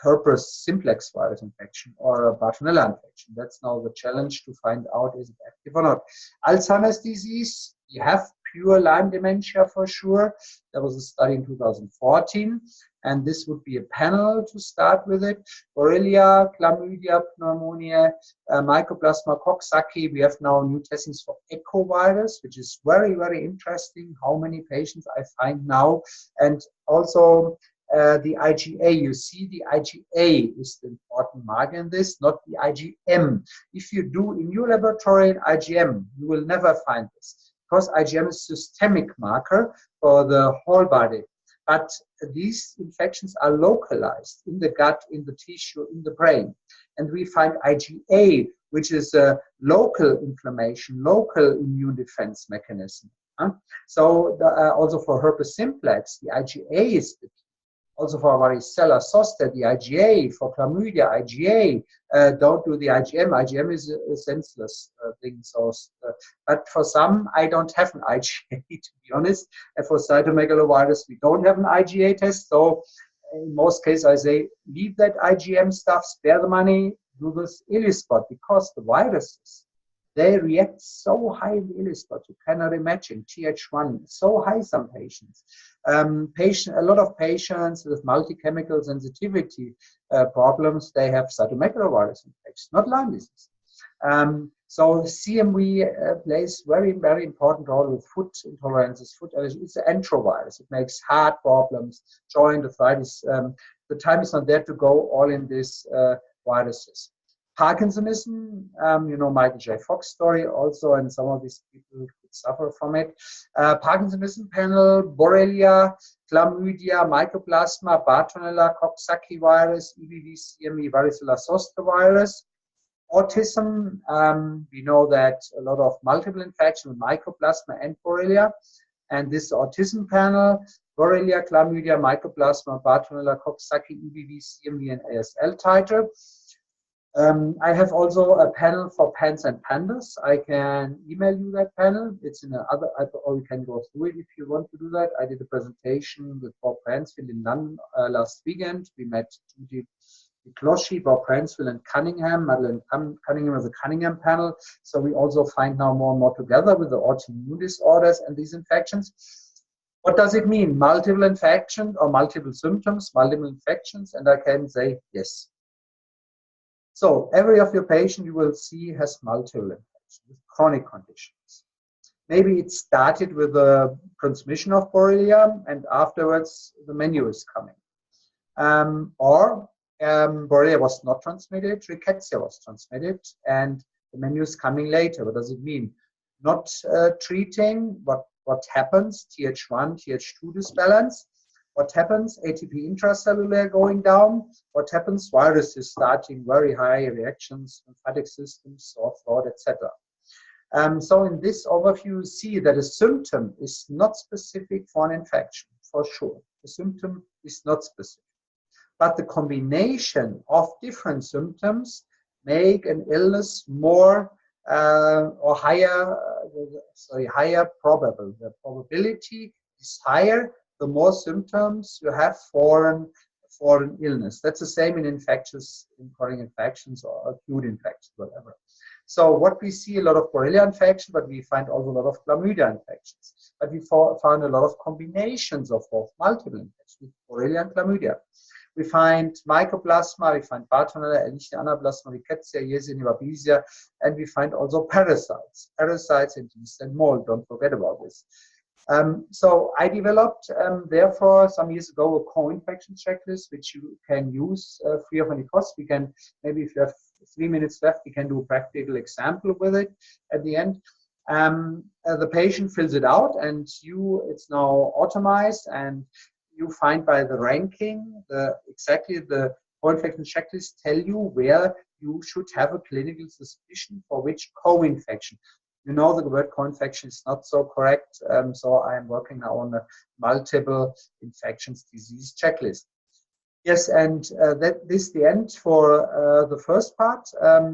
herpes simplex virus infection or a Bartonella infection. That's now the challenge, to find out is it active or not. Alzheimer's disease, you have pure Lyme dementia for sure. There was a study in 2014, and this would be a panel to start with it. Borrelia, chlamydia, pneumonia, mycoplasma, coxsackie. We have now new testings for echovirus, which is very, very interesting, how many patients I find now. And also the IgA. You see, the IgA is the important marker in this, not the IgM. If you do in your laboratory an IgM, you will never find this, because IgM is a systemic marker for the whole body. But these infections are localized in the gut, in the tissue, in the brain. And we find IgA, which is a local inflammation, local immune defense mechanism. So also for herpes simplex, the IgA is the key. Also for varicella zoster, the IgA. For chlamydia, IgA. Don't do the IgM. IgM is a senseless thing. So, but for some, I don't have an IgA, to be honest. And for cytomegalovirus, we don't have an IgA test. So in most cases, I say, leave that IgM stuff, spare the money, do this ELISpot, because the viruses, they react so high in the ELISpot, you cannot imagine. Th1, so high some patients. A lot of patients with multi-chemical sensitivity problems, they have cytomegalovirus infections, not Lyme disease. So CMV plays very, very important role with food intolerances, food allergies. It's an enterovirus. It makes heart problems, joint arthritis. The time is not there to go all in these viruses. Parkinsonism, you know, Michael J. Fox story also, and some of these people could suffer from it. Parkinsonism panel, Borrelia, chlamydia, mycoplasma, Bartonella, coxsackie virus, EBV, CMV, varicella zoster virus. Autism, we know that a lot of multiple infection with mycoplasma and Borrelia, and this autism panel, Borrelia, chlamydia, mycoplasma, Bartonella, coxsackie, EBV, CMV, and ASL titer. I have also a panel for PANS and PANDAS. I can email you that panel. It's in another, or you can go through it if you want to do that. I did a presentation with Bob Bransfield in London last weekend. We met Judy Closhi, Bob Bransfield, and Cunningham. Madeleine Cunningham is a Cunningham panel. So we also find now more and more together with the autoimmune disorders and these infections. What does it mean? Multiple infections or multiple symptoms, multiple infections? And I can say yes. So every of your patients you will see has multiple infections with chronic conditions. Maybe it started with the transmission of Borrelia, and afterwards the menu is coming. Or Borrelia was not transmitted, rickettsia was transmitted, and the menu is coming later. What does it mean? Not treating, what happens? Th1, Th2 disbalance. What happens? ATP intracellular going down. What happens? Viruses starting very high reactions, lymphatic systems, sore throat, etc. So in this overview, you see that a symptom is not specific for an infection, for sure. The symptom is not specific. But the combination of different symptoms make an illness more or higher probable. The probability is higher the more symptoms you have for an illness. That's the same in chronic infections or acute infections, whatever. So what we see, a lot of Borrelia infection, but we find also a lot of chlamydia infections. But we found a lot of combinations of both, multiple infections, Borrelia and chlamydia. We find mycoplasma, we find Bartonella, Ehrlichia, Anaplasma, Rickettsia, Yersinia, Babesia, and we find also parasites in yeast and mold. Don't forget about this. So I developed, therefore, some years ago, a co-infection checklist, which you can use free of any cost. We can, maybe if you have 3 minutes left, we can do a practical example with it at the end. The patient fills it out, and it's now automized, and you find by the ranking exactly the co-infection checklist tell you where you should have a clinical suspicion for which co-infection. You know, the word co-infection is not so correct, so I am working now on a multiple infections disease checklist. Yes, and this is the end for the first part.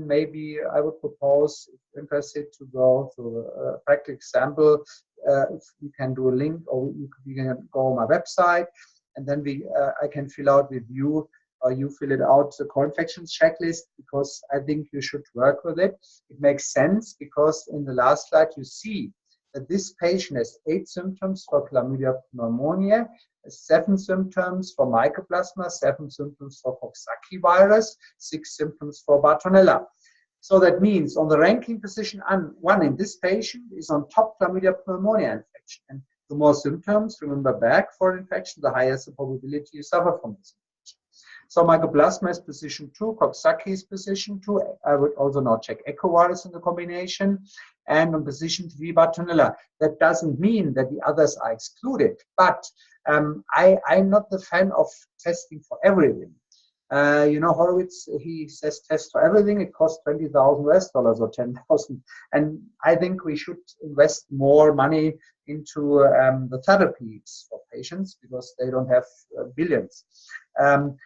Maybe I would propose, if you're interested, to go to a practical example. If you can do a link, or you can go on my website, and then I can fill out with you, or you fill it out, the co-infections checklist, because I think you should work with it. It makes sense because in the last slide you see that this patient has 8 symptoms for chlamydia pneumoniae, 7 symptoms for mycoplasma, 7 symptoms for Coxsackie virus, 6 symptoms for Bartonella. So that means on the ranking position 1 in this patient is on top chlamydia pneumoniae infection. And the more symptoms, remember back for an infection, the higher the probability you suffer from this infection. So mycoplasma is position 2, Coxsackie is position 2. I would also now check echovirus in the combination. And on position 3, Bartonella. That doesn't mean that the others are excluded, but I'm not the fan of testing for everything. You know, Horowitz, he says test for everything. It costs $20,000 or 10,000. And I think we should invest more money into the therapies for patients because they don't have billions.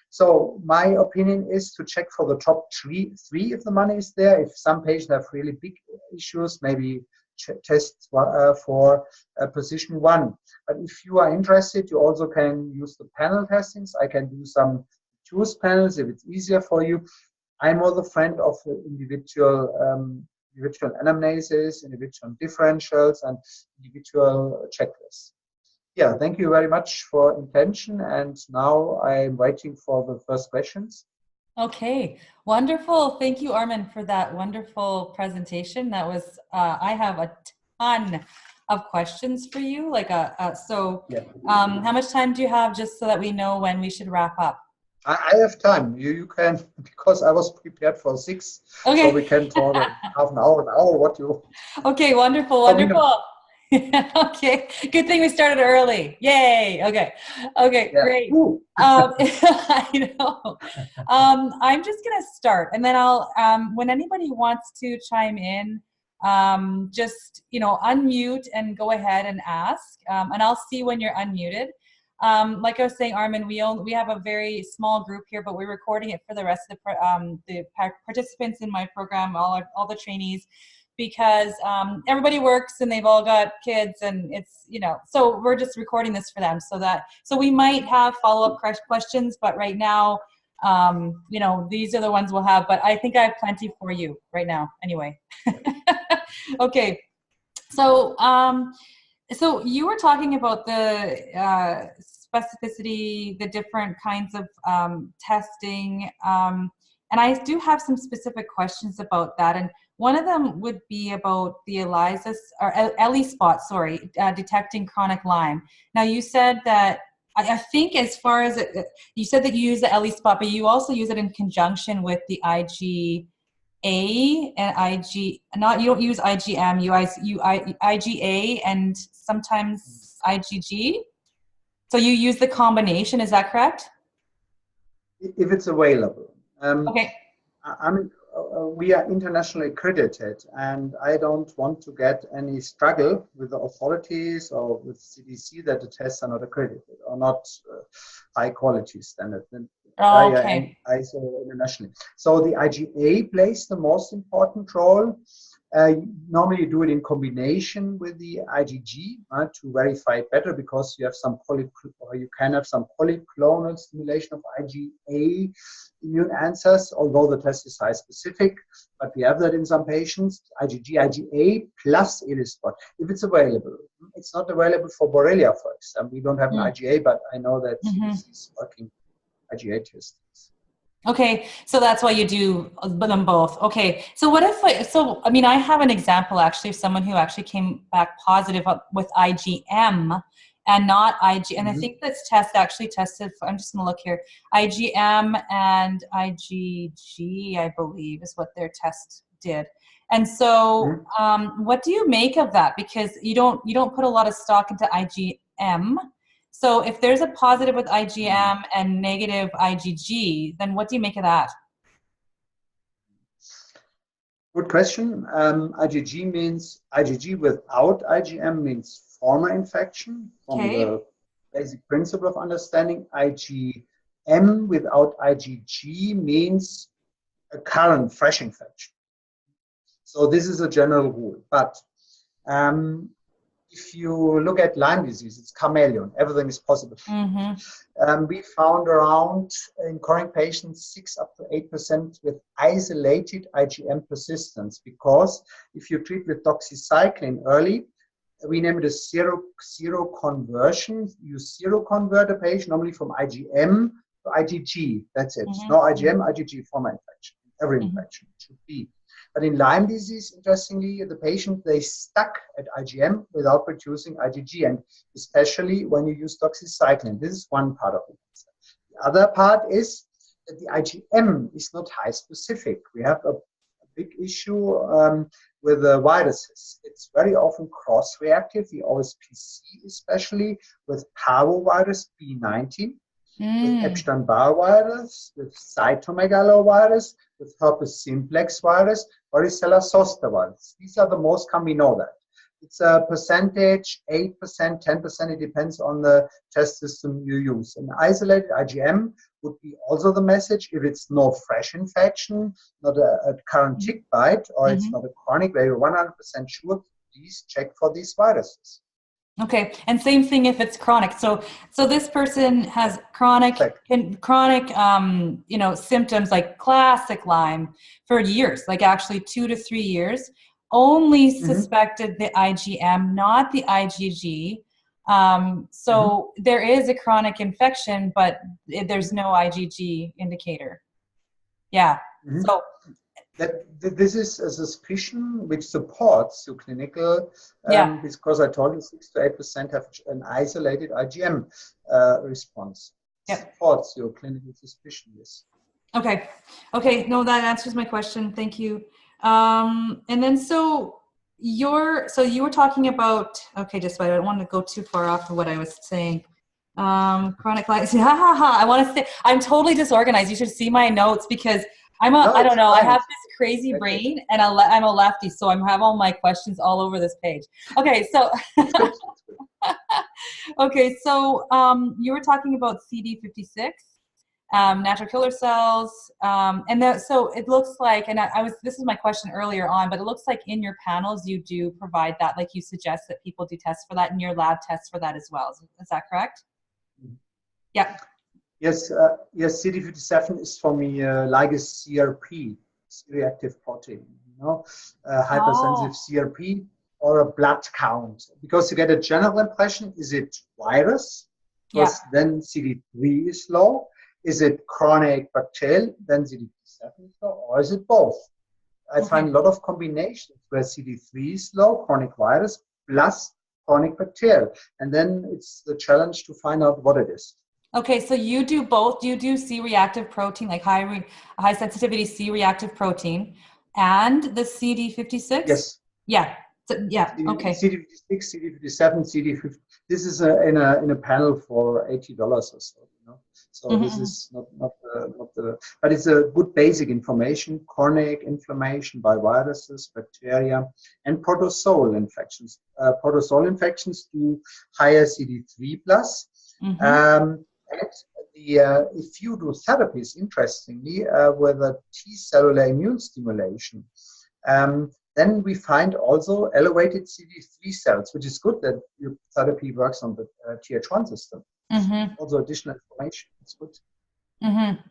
So my opinion is to check for the top three if the money is there. If some patients have really big issues, maybe test for position 1. But if you are interested, you also can use the panel testings. I can do some choose panels if it's easier for you. I'm more the friend of individual anamnesis, individual differentials, and individual checklists. Yeah, thank you very much for attention. And now I'm waiting for the first questions. Okay, wonderful. Thank you, Armin, for that wonderful presentation. That was, I have a ton of questions for you. How much time do you have, just so that we know when we should wrap up? I have time. You can, because I was prepared for 6. Okay. So we can talk half an hour, what you... Okay, wonderful. Okay, good thing we started early. Yay. Okay, yeah. Great. I know. I'm just going to start, and then I'll, when anybody wants to chime in, just, unmute and go ahead and ask, and I'll see when you're unmuted. Like I was saying, Armin, we have a very small group here, but we're recording it for the rest of the participants in my program, all the trainees, because everybody works and they've all got kids, and it's, so we're just recording this for them, so we might have follow-up questions, but right now, these are the ones we'll have, but I think I have plenty for you right now anyway. Okay, so you were talking about the specificity, the different kinds of testing, and I do have some specific questions about that. And one of them would be about the ELISpot, detecting chronic Lyme. Now, you said that, I think as far as you said that you use the ELISpot, but you also use it in conjunction with the IgA and you don't use IgM, you IgA and sometimes IgG. So you use the combination, is that correct? If it's available. Okay. We are internationally accredited, and I don't want to get any struggle with the authorities or with CDC that the tests are not accredited or not high quality standard. Okay. ISO internationally. So the IgA plays the most important role. Normally you do it in combination with the IgG to verify it better, because you have you can have some polyclonal stimulation of IgA immune answers, although the test is site specific, but we have that in some patients. IgG, IgA plus ELISpot, if it's available. It's not available for Borrelia, for example. We don't have an IgA, but I know that CDC is working IgA tests. Okay, so that's why you do them both. Okay, so what if, I have an example actually of someone who actually came back positive with IgM and not IG, and I think this test actually tested for, I'm just gonna look here, IgM and IgG, I believe is what their test did. And so what do you make of that? Because you don't put a lot of stock into IgM. So if there's a positive with IgM and negative IgG, then what do you make of that? Good question. IgG without IgM means former infection from the basic principle of understanding. IgM without IgG means a current fresh infection. So this is a general rule. But if you look at Lyme disease, it's chameleon. Everything is possible. We found around, in chronic patients, 6 up to 8% with isolated IgM persistence, because if you treat with doxycycline early, we name it a zero conversion. You zero convert a patient normally from IgM to IgG. That's it. No IgM, IgG former infection. Every infection should be. But in Lyme disease, interestingly, the patient, they stuck at IgM without producing IgG, and especially when you use doxycycline. This is one part of it. The other part is that the IgM is not high specific. We have a big issue with the viruses. It's very often cross-reactive, the OSPC especially, with parvovirus B19, with Epstein-Barr virus, with cytomegalovirus, with herpes simplex virus, varicella zoster virus. These are the most common, we know that. It's a percentage, 8%, 10%, it depends on the test system you use. An isolated IgM would be also the message. If it's no fresh infection, not a current tick bite, or it's not a chronic where you're 100% sure, please check for these viruses. Okay, and same thing if it's chronic. So this person has chronic symptoms like classic Lyme for years, like actually 2 to 3 years. Only suspected the IgM, not the IgG. So there is a chronic infection, but there's no IgG indicator. Yeah. So this is a suspicion which supports your clinical, because I told you 6 to 8% have an isolated IgM response. Supports your clinical suspicion. Yes. Okay. No, that answers my question. Thank you. And then you were talking about, just I don't want to go too far off of what I was saying. Chronic Lyme. I want to say I'm totally disorganized. You should see my notes because I don't know. I have this crazy brain, and I'm a lefty, so I have all my questions all over this page. Okay, so you were talking about CD56, natural killer cells, so it looks like, and this is my question earlier on, but it looks like in your panels you do provide that, like you suggest that people do tests for that, and your lab tests for that as well. Is that correct? Yeah. Yes, CD57 is for me like a CRP, reactive protein, hypersensitive CRP, or a blood count, because you get a general impression, is it virus? Because then CD3 is low. Is it chronic bacterial? Then CD57 is low, or is it both? I find a lot of combinations where CD3 is low, chronic virus, plus chronic bacterial. And then it's the challenge to find out what it is. Okay, so you do both. You do C-reactive protein, like high sensitivity C-reactive protein, and the CD56? Yes. Yeah. Okay. CD56, CD57, CD50. This is in a panel for $80 or so. So this is not the, but it's a good basic information. Chronic inflammation by viruses, bacteria, and protozoal infections. Protozoal infections do higher CD3 plus. If you do therapies, interestingly, with a T-cellular immune stimulation, then we find also elevated CD3 cells, which is good that your therapy works on the Th1 system. Also additional information. It's good.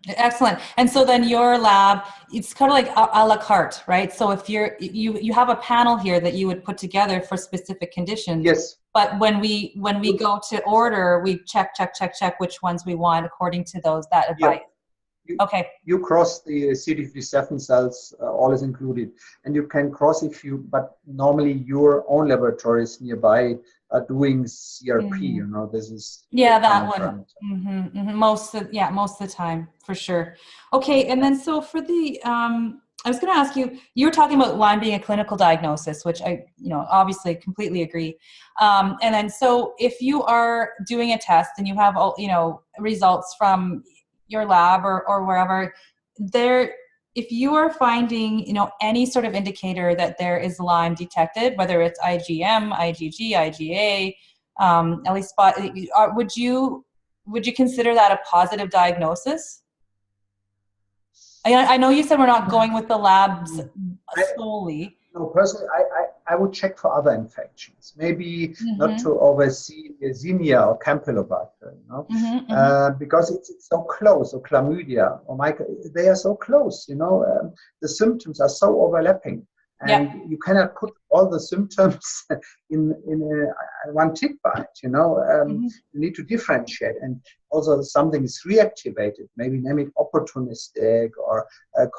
Excellent. And so then your lab, it's kind of like a la carte, right? So if you have a panel here that you would put together for specific conditions. Yes. But when we go to order, we check which ones we want according to that advice. You cross the CD57 cells, all is included, and you can cross but normally your own laboratories nearby are doing CRP. This is that one. Most of the time, for sure. Okay, and then so for the I was going to ask you, you were talking about Lyme being a clinical diagnosis, which I, obviously completely agree. And then, so if you are doing a test and you have, results from your lab or wherever, if you are finding, any sort of indicator that there is Lyme detected, whether it's IgM, IgG, IgA, at spot, would you consider that a positive diagnosis? I know you said we're not going with the labs solely. No, personally, I would check for other infections. Maybe not to oversee Yersinia or Campylobacter, because it's so close, or chlamydia, or they are so close, the symptoms are so overlapping. And you cannot put all the symptoms in one tick bite, You need to differentiate. And also something is reactivated, maybe name it opportunistic or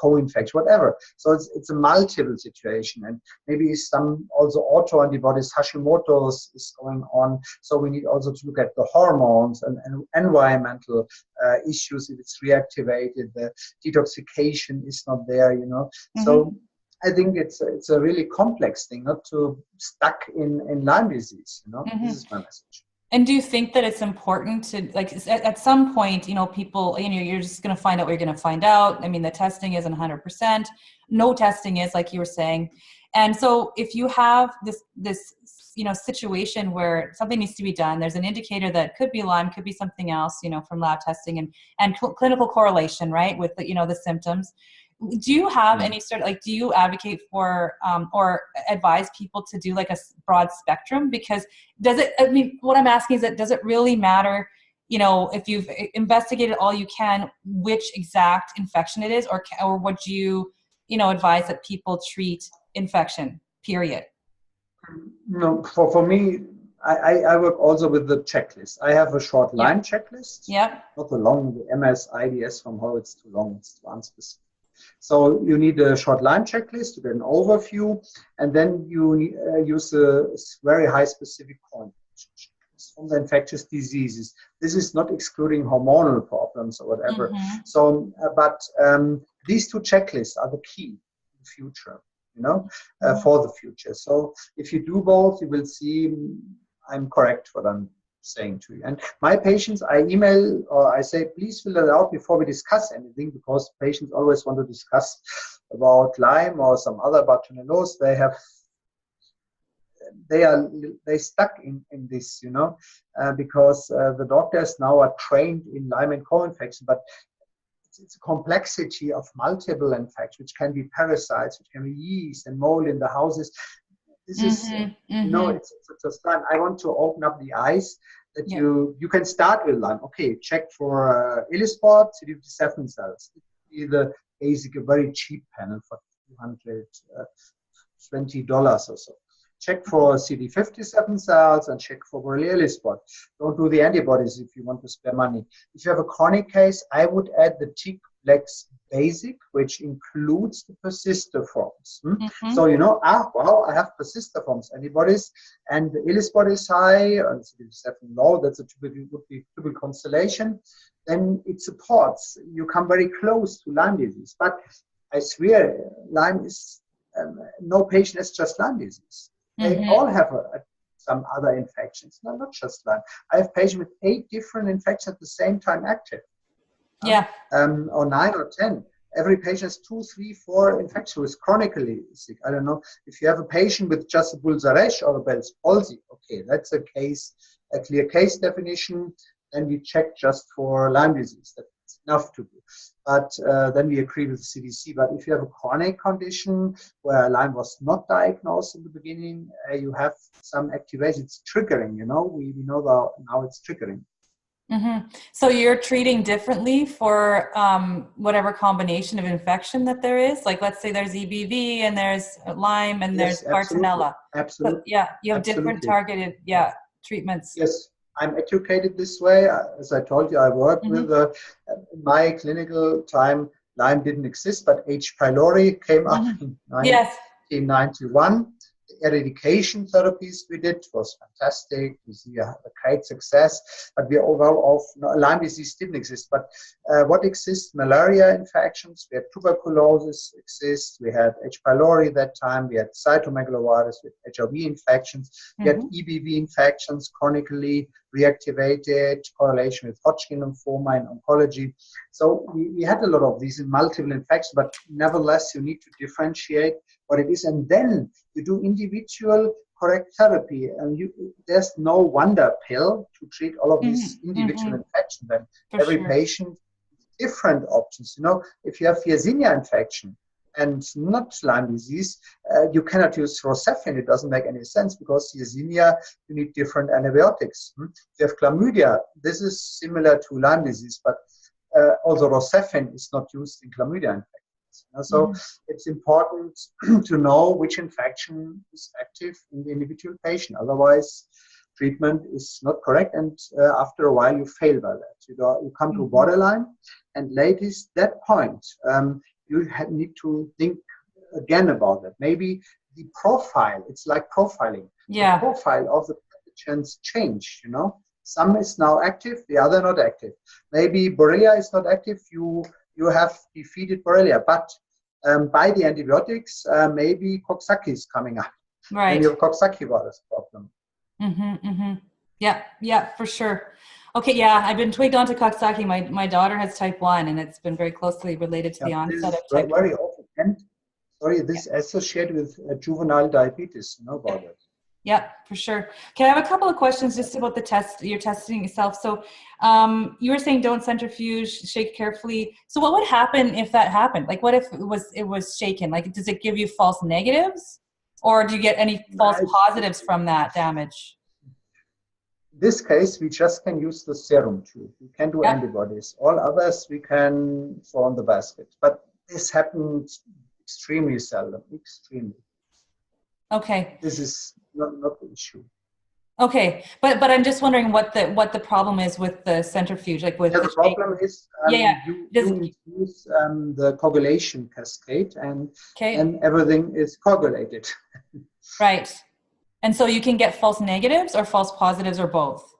co-infection, whatever. So it's a multiple situation. And maybe some also autoantibodies, Hashimoto's is going on. So we need also to look at the hormones and environmental issues. If it's reactivated, the detoxification is not there, So I think it's a really complex thing, not to stuck in Lyme disease. This is my message. And do you think that it's important to, like, at some point, people, you're just going to find out what you're going to find out. I mean, the testing isn't 100%. No testing is, like you were saying. And so if you have this situation where something needs to be done, there's an indicator that could be Lyme, could be something else, from lab testing and clinical correlation, right, with the symptoms. Do you have any sort of, do you advocate for or advise people to do like a broad spectrum? Because what I'm asking is does it really matter, if you've investigated all you can, which exact infection it is, or would you, advise that people treat infection, period? No, for me, I work also with the checklist. I have a short Lyme checklist. Yeah. Not the long, the MS, IDS from how it's too long, it's too unspecific. So you need a short Lyme checklist to get an overview, and then you use a very high specific point from the infectious diseases. This is not excluding hormonal problems or whatever. So, but these two checklists are the key in the future, for the future. So if you do both, you will see I'm correct what I'm saying to you. And my patients, I email or I say, please fill it out before we discuss anything, because patients always want to discuss about Lyme or some other Bartonellose. They stuck in this, because the doctors now are trained in Lyme and co-infection, but it's a complexity of multiple infections, which can be parasites, which can be yeast and mold in the houses. This is, it's just Lyme. I want to open up the eyes that you can start with Lyme. Okay, check for ELISpot, CD57 cells. It's the basic, a very cheap panel for $220 or so. Check for CD57 cells and check for Borrelia ELISpot. Don't do the antibodies if you want to spare money. If you have a chronic case, I would add the T-Plex basic, which includes the persistiforms. So, wow, I have persistiforms antibodies, and the ELISpot is high, and CD57 low. That's would be typical constellation. Then it supports. You come very close to Lyme disease. But I swear, Lyme is no patient has just Lyme disease. They all have some other infections, not just Lyme. I have patients with 8 different infections at the same time active. Or 9 or 10. Every patient has 2, 3, 4 infections who is chronically sick. I don't know. If you have a patient with just a Bull Zaresh or a Bell's palsy, okay, that's a clear case definition. Then we check just for Lyme disease. That's enough to do. But then we agree with the CDC. But if you have a chronic condition where Lyme was not diagnosed in the beginning, you have some activation. It's triggering, we know that now it's triggering. So you're treating differently for whatever combination of infection that there is? Like, let's say there's EBV and there's Lyme and there's Bartonella. Absolutely. So, you have different targeted treatments. Yes. I'm educated this way. As I told you, I worked with, in my clinical time, Lyme didn't exist, but H. pylori came up in 1991. eradication therapies we did was fantastic. We see a great success, but we overall Lyme disease didn't exist. But what exists? Malaria infections. We had tuberculosis exist. We had H. pylori that time. We had cytomegalovirus with HIV infections. We had EBV infections, chronically reactivated, correlation with Hodgkin lymphoma in oncology. So we had a lot of these in multiple infections, but nevertheless, you need to differentiate what it is. And then you do individual correct therapy. And there's no wonder pill to treat all of these individual infections. And every patient, different options. You know, if you have Yersinia infection and not Lyme disease, you cannot use Rocephin. It doesn't make any sense because Yersinia, you need different antibiotics. If you have chlamydia, this is similar to Lyme disease, but also Rocephin is not used in chlamydia infections. So it's important to know which infection is active in the individual patient. Otherwise, treatment is not correct, and after a while, you fail by that. You come to borderline, and latest that point, you need to think again about it. Maybe the profile, it's like profiling. The profile of the pathogens change, you know. Some is now active, the other not active. Maybe Borrelia is not active, you have defeated Borrelia, but by the antibiotics, maybe Coxsackie is coming up. Right. And you have Coxsackie virus problem. Yeah, for sure. Okay, yeah, I've been tweaked onto Coxsackie. My daughter has type 1, and it's been very closely related to the onset of type 1. Very often. This is associated with juvenile diabetes. You know about it. Yeah, for sure. Okay, I have a couple of questions just about the test, you're testing yourself. So you were saying don't centrifuge, shake carefully. So what would happen if that happened? Like what if it was shaken? Like does it give you false negatives? Or do you get any false positives from that damage? In this case, we just can use the serum tube. We can do antibodies. All others we can throw on the basket. But this happened extremely seldom, extremely. Okay. This is not the issue. Okay, but I'm just wondering what the problem is with the centrifuge, like with the problem is you use the coagulation cascade, and everything is coagulated. Right, and so you can get false negatives or false positives or both.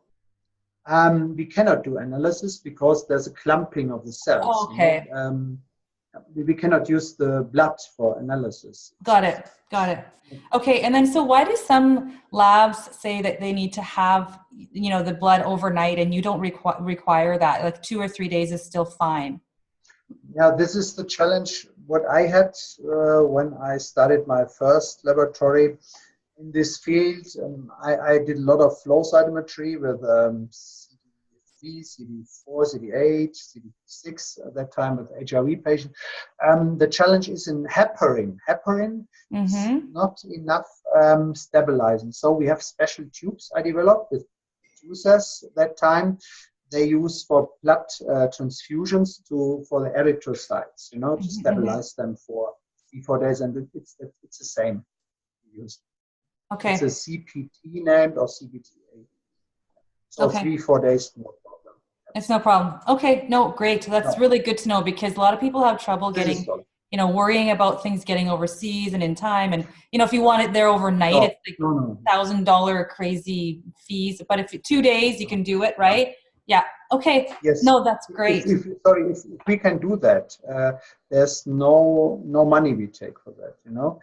We cannot do analysis because there's a clumping of the cells. Oh, okay. You know? We cannot use the blood for analysis. Got it. Okay, and then so why do some labs say that they need to have, you know, the blood overnight and you don't require that? Like 2 or 3 days is still fine. Yeah, this is the challenge. What I had when I started my first laboratory in this field, I did a lot of flow cytometry with CD4, CD8, CD6 at that time with HIV patients. The challenge is in heparin. Heparin is not enough stabilizing. So we have special tubes I developed with users that time. They use for blood transfusions for the erythrocytes, you know, to stabilize them for 3-4 days, and it's the same. Okay. It's a CPT named or CPTA. So 3-4 days, no problem. It's no problem. Okay, no, great. That's really good to know because a lot of people have trouble getting, you know, worrying about things getting overseas and in time. And, you know, if you want it there overnight, it's like $1,000 crazy fees. But if 2 days, you can do it, right? Yeah. Okay. Yes. No, that's great. If we can do that, there's no money we take for that. You know,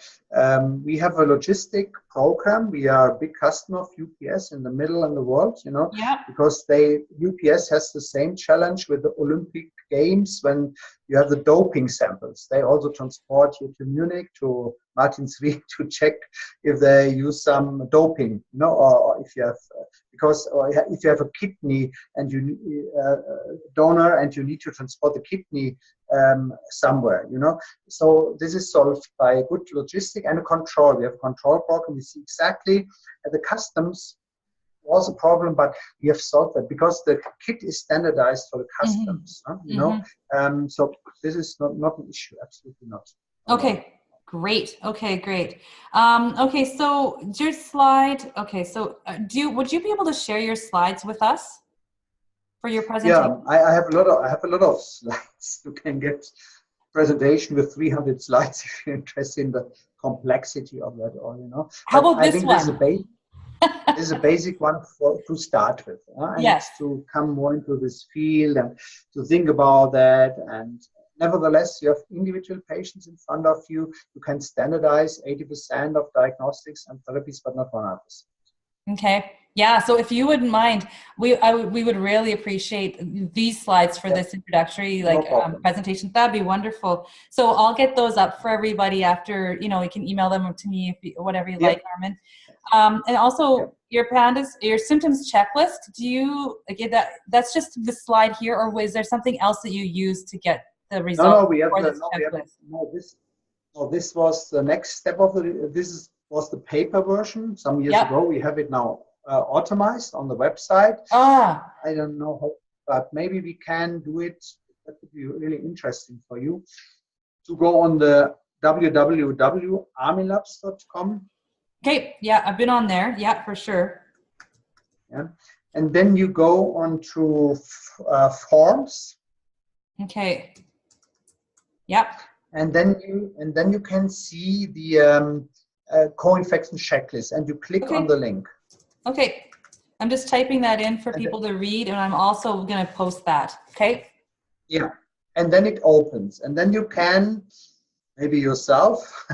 we have a logistic program. We are a big customer of UPS in the middle of the world. You know, because UPS has the same challenge with the Olympic Games when you have the doping samples. They also transport you to Munich, to Martinsvik to check if they use some doping. You know, or if you have if you have a kidney and you donor and you need to transport the kidney somewhere, you know. So this is solved by a good logistic and a control. We have a control program. We see exactly at the customs was a problem, but we have solved that because the kit is standardized for the customs. You know, so this is not an issue. Absolutely not. Okay. Great. Okay, great. Okay, so your slide. Okay, so would you be able to share your slides with us for your presentation? Yeah, I have a lot of slides you can get. presentation with 300 slides if you're interested in the complexity of that all, How But about I this think one? this is a basic one to start with. And Yes. to come more into this field and to think about that. And nevertheless, you have individual patients in front of you. You can standardize 80% of diagnostics and therapies, but not 100%. Okay. Yeah. So if you wouldn't mind, we would really appreciate these slides for this introductory presentation. That'd be wonderful. So I'll get those up for everybody after, you can email them to me if whatever you like, Armin. And also your symptoms checklist. Do you get that? That's just the slide here, or is there something else that you use to get the results? This was the next step of was the paper version some years ago. We have it now automized on the website. I don't know how, but maybe we can do it. That would be really interesting for you to go on the www.arminlabs.com. Okay, yeah, I've been on there. Yeah, for sure. Yeah, and then you go on to forms. Okay. Yep. And then you can see the co-infection checklist, and you click on the link. Okay, I'm just typing that in for people to read, and I'm also going to post that. Okay. Yeah, and then it opens, and then you can. Maybe yourself,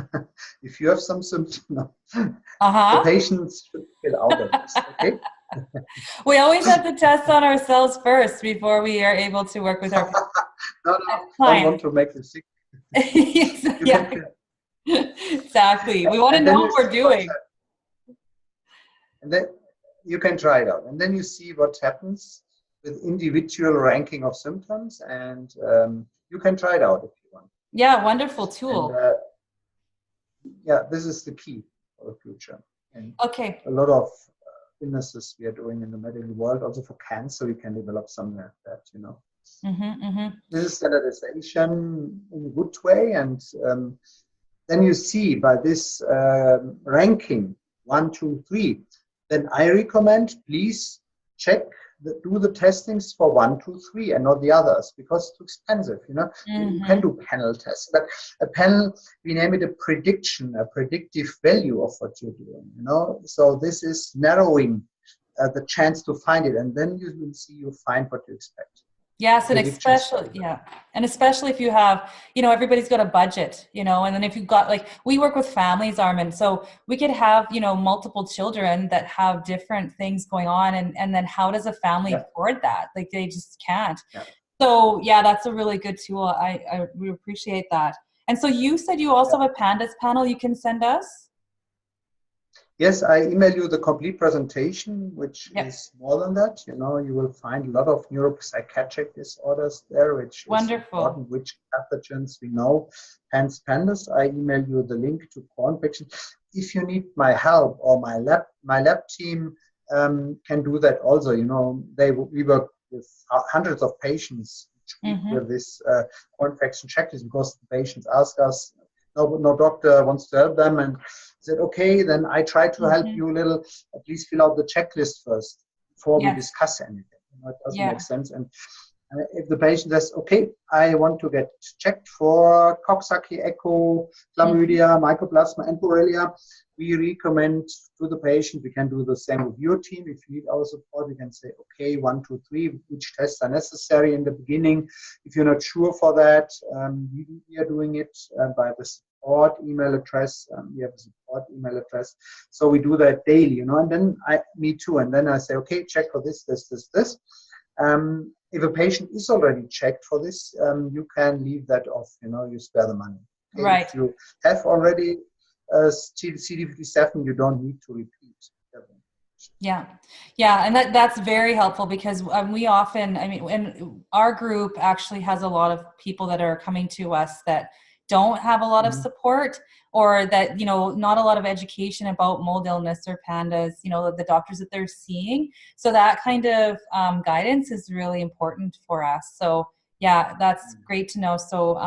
if you have some symptoms, the patients should fill out this, okay? We always have to test on ourselves first before we are able to work with our clients. Don't want to make them sick. Exactly. We want to know what we're doing. And then you can try it out. And then you see what happens with individual ranking of symptoms, and you can try it out if you want. Yeah, wonderful tool. And, this is the key for the future. And a lot of illnesses we are doing in the medical world, also for cancer, we can develop something like that, This is standardization in a good way. And then you see by this ranking 1, 2, 3, then I recommend please do the testings for 1, 2, 3 and not the others, because it's too expensive. You can do panel tests, but a panel, we name it a predictive value of what you're doing. So this is narrowing the chance to find it, and then you will see you find what you expect. Yes, and especially if you have, everybody's got a budget, and then if you've got, we work with families, Armin, so we could have, multiple children that have different things going on, and then how does a family afford that? They just can't. So that's a really good tool. I we appreciate that. And so you said you also have a PANDAS panel you can send us? Yes, I email you the complete presentation, which is more than that. You will find a lot of neuropsychiatric disorders there, which is important, which pathogens we know. Hence, PANDAS. I email you the link to co-infection. If you need my help, or my lab team can do that also. We work with hundreds of patients with this co-infection checklist, because the patients ask us, no doctor wants to help them, and said, okay, then I try to help you a little, at least fill out the checklist first before we discuss anything. It doesn't make sense. And if the patient says, okay, I want to get checked for Coxsackie, echo, chlamydia, mycoplasma, and Borrelia, we recommend to the patient, we can do the same with your team. If you need our support, we can say, okay, 1, 2, 3, which tests are necessary in the beginning. If you're not sure for that, we are doing it by the support email address. We have a support email address. So we do that daily, and then me too. And then I say, okay, check for this. If a patient is already checked for this, you can leave that off, you spare the money. Okay? Right. If you have already CD57, you don't need to repeat. Yeah, and that's very helpful, because we often, and our group actually has a lot of people that are coming to us that don't have a lot of support, or that, not a lot of education about mold illness or PANDAS, the doctors that they're seeing. So that kind of guidance is really important for us. So yeah, that's great to know. So,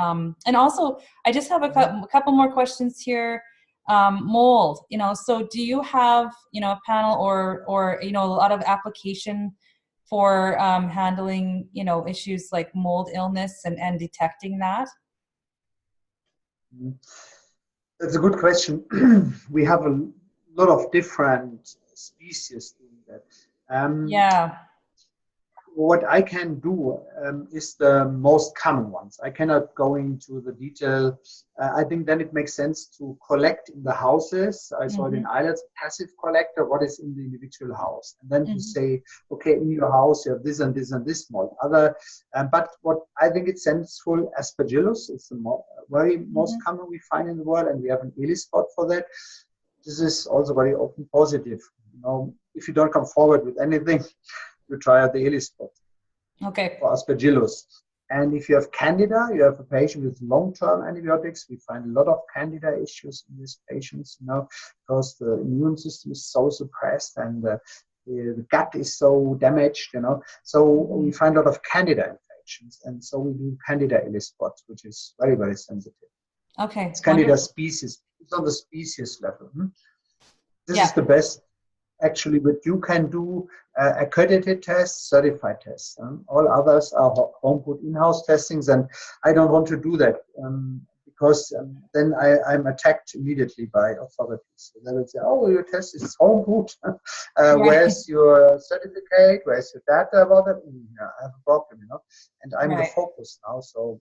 and also I just have a couple more questions here. Mold, so do you have, a panel or, a lot of application for handling, issues like mold illness and detecting that? Mm. That's a good question. We have a lot of different species doing that. Yeah. What I can do is the most common ones. I cannot go into the detail. I think then it makes sense to collect in the houses. I saw it in Ireland, passive collector, what is in the individual house. And then to say, okay, in your house you have this and this and this mold. But what I think it's sensible, Aspergillus, it's the very most common we find in the world, and we have an ELI spot for that. This is also very often positive. If you don't come forward with anything, you try out the ELI spot for Aspergillus. And if you have Candida, you have a patient with long-term antibiotics. We find a lot of Candida issues in these patients, because the immune system is so suppressed and the gut is so damaged, So we find a lot of Candida infections, and so we do Candida ELI spot, which is very, very sensitive. Okay. It's Candida species. It's on the species level. This is the best. Actually, what you can do, accredited tests, certified tests. All others are home put in-house testings, and I don't want to do that because then I'm attacked immediately by authorities. So they will say, "Oh, your test is home put. Where's your certificate? Where's your data about it?" I have a problem, And I'm the focus now, so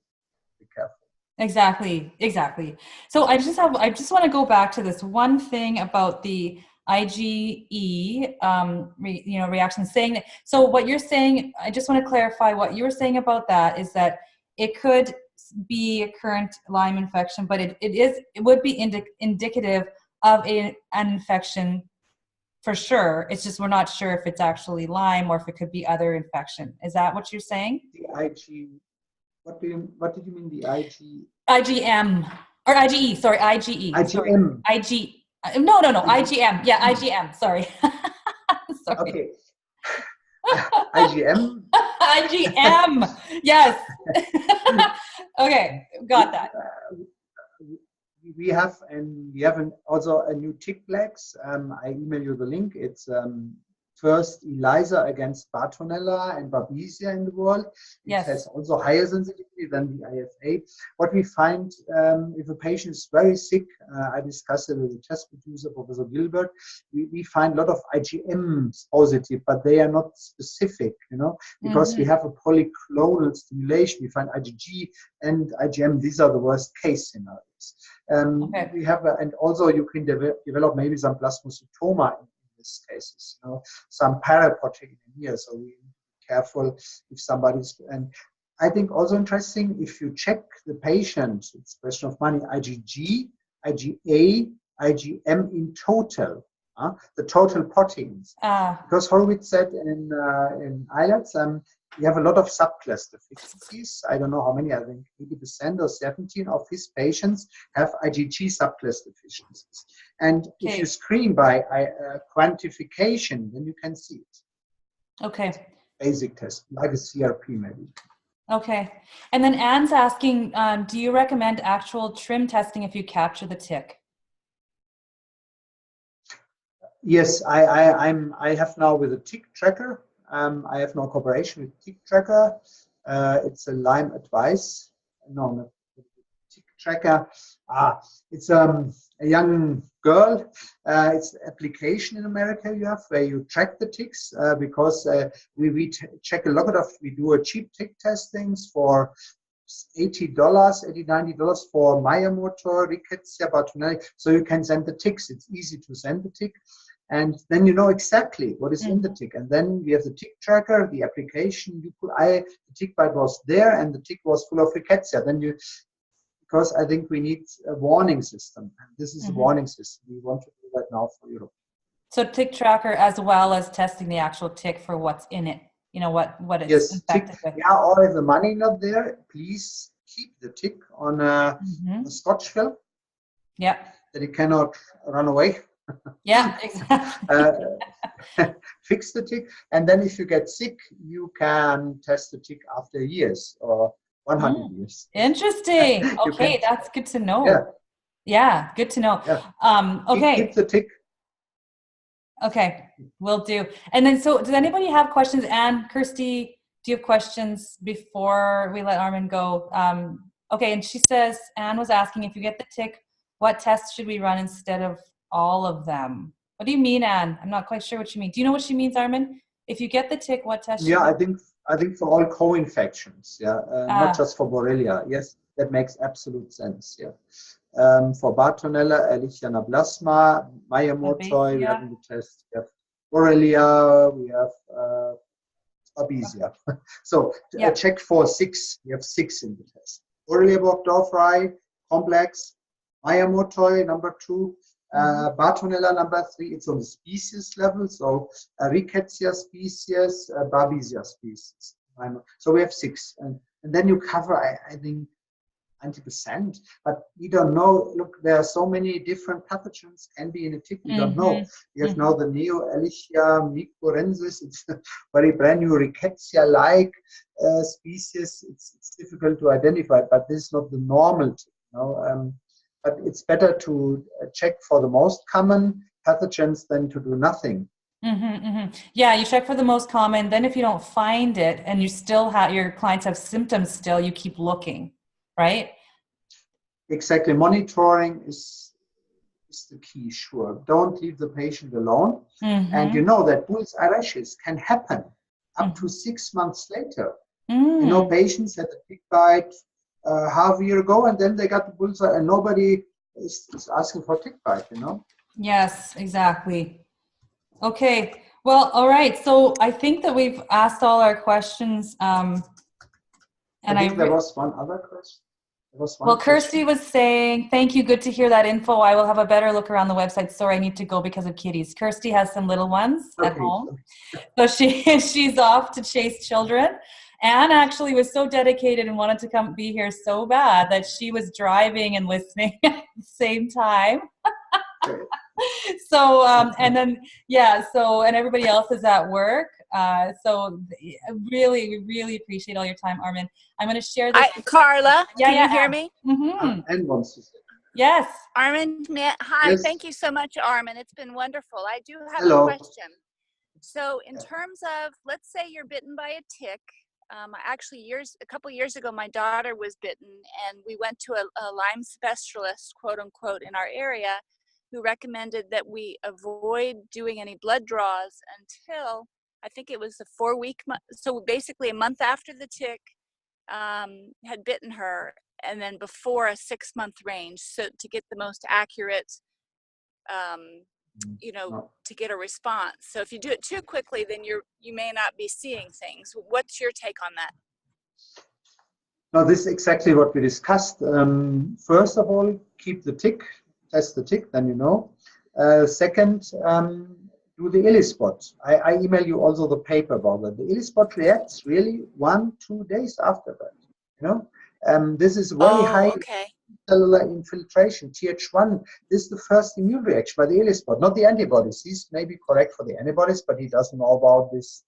be careful. Exactly. So I just want to go back to this one thing about the IgE, reaction, saying that. So what you're saying, I just want to clarify what you were saying about that is that it could be a current Lyme infection, but it would be indicative of an infection for sure. It's just we're not sure if it's actually Lyme or if it could be other infection. Is that what you're saying? The IG. What did you mean the IG? IgM or IgE? Sorry, IgE. IgM. Sorry. IG. No. IgM. Yeah, IgM. Sorry. Sorry. Okay. IgM. IgM. Yes. Okay, got that. We have also a new tick plagues. I email you the link. It's first ELISA against Bartonella and Babesia in the world. It has also higher sensitivity than the IFA. What we find, if a patient is very sick, I discussed it with the test producer, Professor Gilbert, we find a lot of IgMs positive, but they are not specific, because we have a polyclonal stimulation. We find IgG and IgM, these are the worst case scenarios. We have, and also you can develop maybe some plasmacytoma in these cases, some paraproteinemia, so we need to be careful if somebody's, and I think also interesting, if you check the patient, it's a question of money, IgG, IgA, IgM in total, the total proteins. Because Horowitz said in islets, we have a lot of subclass deficiencies. I don't know how many, I think 80% or 17 of his patients have IgG subclass deficiencies. And if you screen by quantification, then you can see it. Okay. Basic test, like a CRP maybe. Okay. And then Anne's asking, do you recommend actual trim testing if you capture the tick? Yes, I have now with a tick tracker. I have no cooperation with tick tracker. It's a Lyme advice. No, not tick tracker. It's a young girl. It's an application in America you have where you track the ticks because we check a lot of, we do a cheap tick testings for $80, $90 for Myomotor, Rickettsia, Bartonella. So you can send the ticks. It's easy to send the tick. And then you know exactly what is in the tick. And then we have the tick tracker, the application. The tick bite was there and the tick was full of Rickettsia. Then because I think we need a warning system. And this is a warning system. We want to do that now for Europe. So tick tracker as well as testing the actual tick for what's in it. What it's infected with. Yeah, or if the money not there, please keep the tick on a Scotch film. Yeah. That it cannot run away. Yeah, exactly. Fix the tick, and then if you get sick, you can test the tick after years or 100 years. Interesting. Okay, that's good to know. Yeah, good to know. Yeah. Okay. Keep the tick. Okay, will do. And then, so does anybody have questions? Anne, Kirsty, do you have questions before we let Armin go? Okay, and she says, Anne was asking, if you get the tick, what tests should we run instead of all of them? What do you mean, Anne? I'm not quite sure what you mean. Do you know what she means, Armin? If you get the tick, what test should we I think for all co-infections, not just for Borrelia. Yes, that makes absolute sense. Yeah. For Bartonella, Ehrlichia anaplasma, Meier-Mortoi, we have in the test. We have Borrelia, we have Babesia. So check for 6. We have 6 in the test. Borrelia-Burgdorferi, complex, Meier-Mortoi, number 2. Bartonella number 3, it's on the species level, so Rickettsia species, Babesia species. So we have 6, and then you cover, I think, 90%, but we don't know. Look, there are so many different pathogens can be in a tick. We don't know. We have now the Neo-Ehrlichia mycorrhensis. It's a very brand new Rickettsia-like species. It's difficult to identify, but this is not the normal tick. But it's better to check for the most common pathogens than to do nothing. Yeah, you check for the most common. Then if you don't find it and you still have, your clients have symptoms still, you keep looking, right? Exactly. Monitoring is the key, sure. Don't leave the patient alone. And you know that bullseye rashes can happen up to 6 months later. You know, patients had a tick bite half a year ago, and then they got the bullseye, and nobody is asking for tick bite, you know? Yes, exactly. Okay. Well, all right. So I think that we've asked all our questions. And I think there was one other question. Well, Kirsty was saying, thank you. Good to hear that info. I will have a better look around the website. Sorry, I need to go because of kitties. Kirsty has some little ones at home. So she's off to chase children. Anne actually was so dedicated and wanted to come be here so bad that she was driving and listening at the same time. So, and then, and everybody else is at work. So we really appreciate all your time, Armin. I'm going to share this. Carla, can you hear me? And wants to say. Yes. Armin, hi. Yes. Thank you so much, Armin. It's been wonderful. I do have Hello. a question. So in terms of, let's say you're bitten by a tick. Actually, a couple years ago, my daughter was bitten, and we went to a Lyme specialist, quote unquote, in our area, who recommended that we avoid doing any blood draws until, I think it was the 4-week, so basically a month after the tick had bitten her, and then before a 6-month range, so to get the most accurate, to get a response. So if you do it too quickly, then you may not be seeing things. What's your take on that? No, this is exactly what we discussed. First of all, keep the tick, test the tick, then you know. Second, do the ELISpot. I email you also the paper about that. The ELISpot reacts really 1-2 days after that. You know, this is very high cellular infiltration. Th1. This is the first immune reaction by the ELISpot, not the antibodies. He's maybe correct for the antibodies, but he doesn't know about this.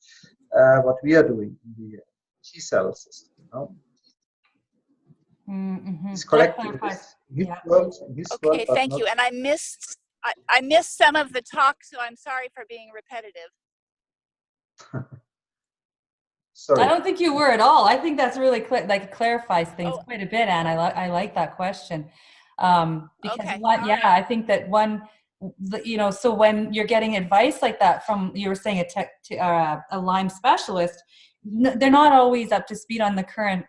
What we are doing in the T cell system. You know? He's correct in his world. Okay, thank you. And I missed some of the talk, so I'm sorry for being repetitive. Sorry. I don't think you were at all. I think that's really clarifies things quite a bit, Anne. I like that question because I think that so when you're getting advice like that from, you were saying a Lyme specialist, they're not always up to speed on the current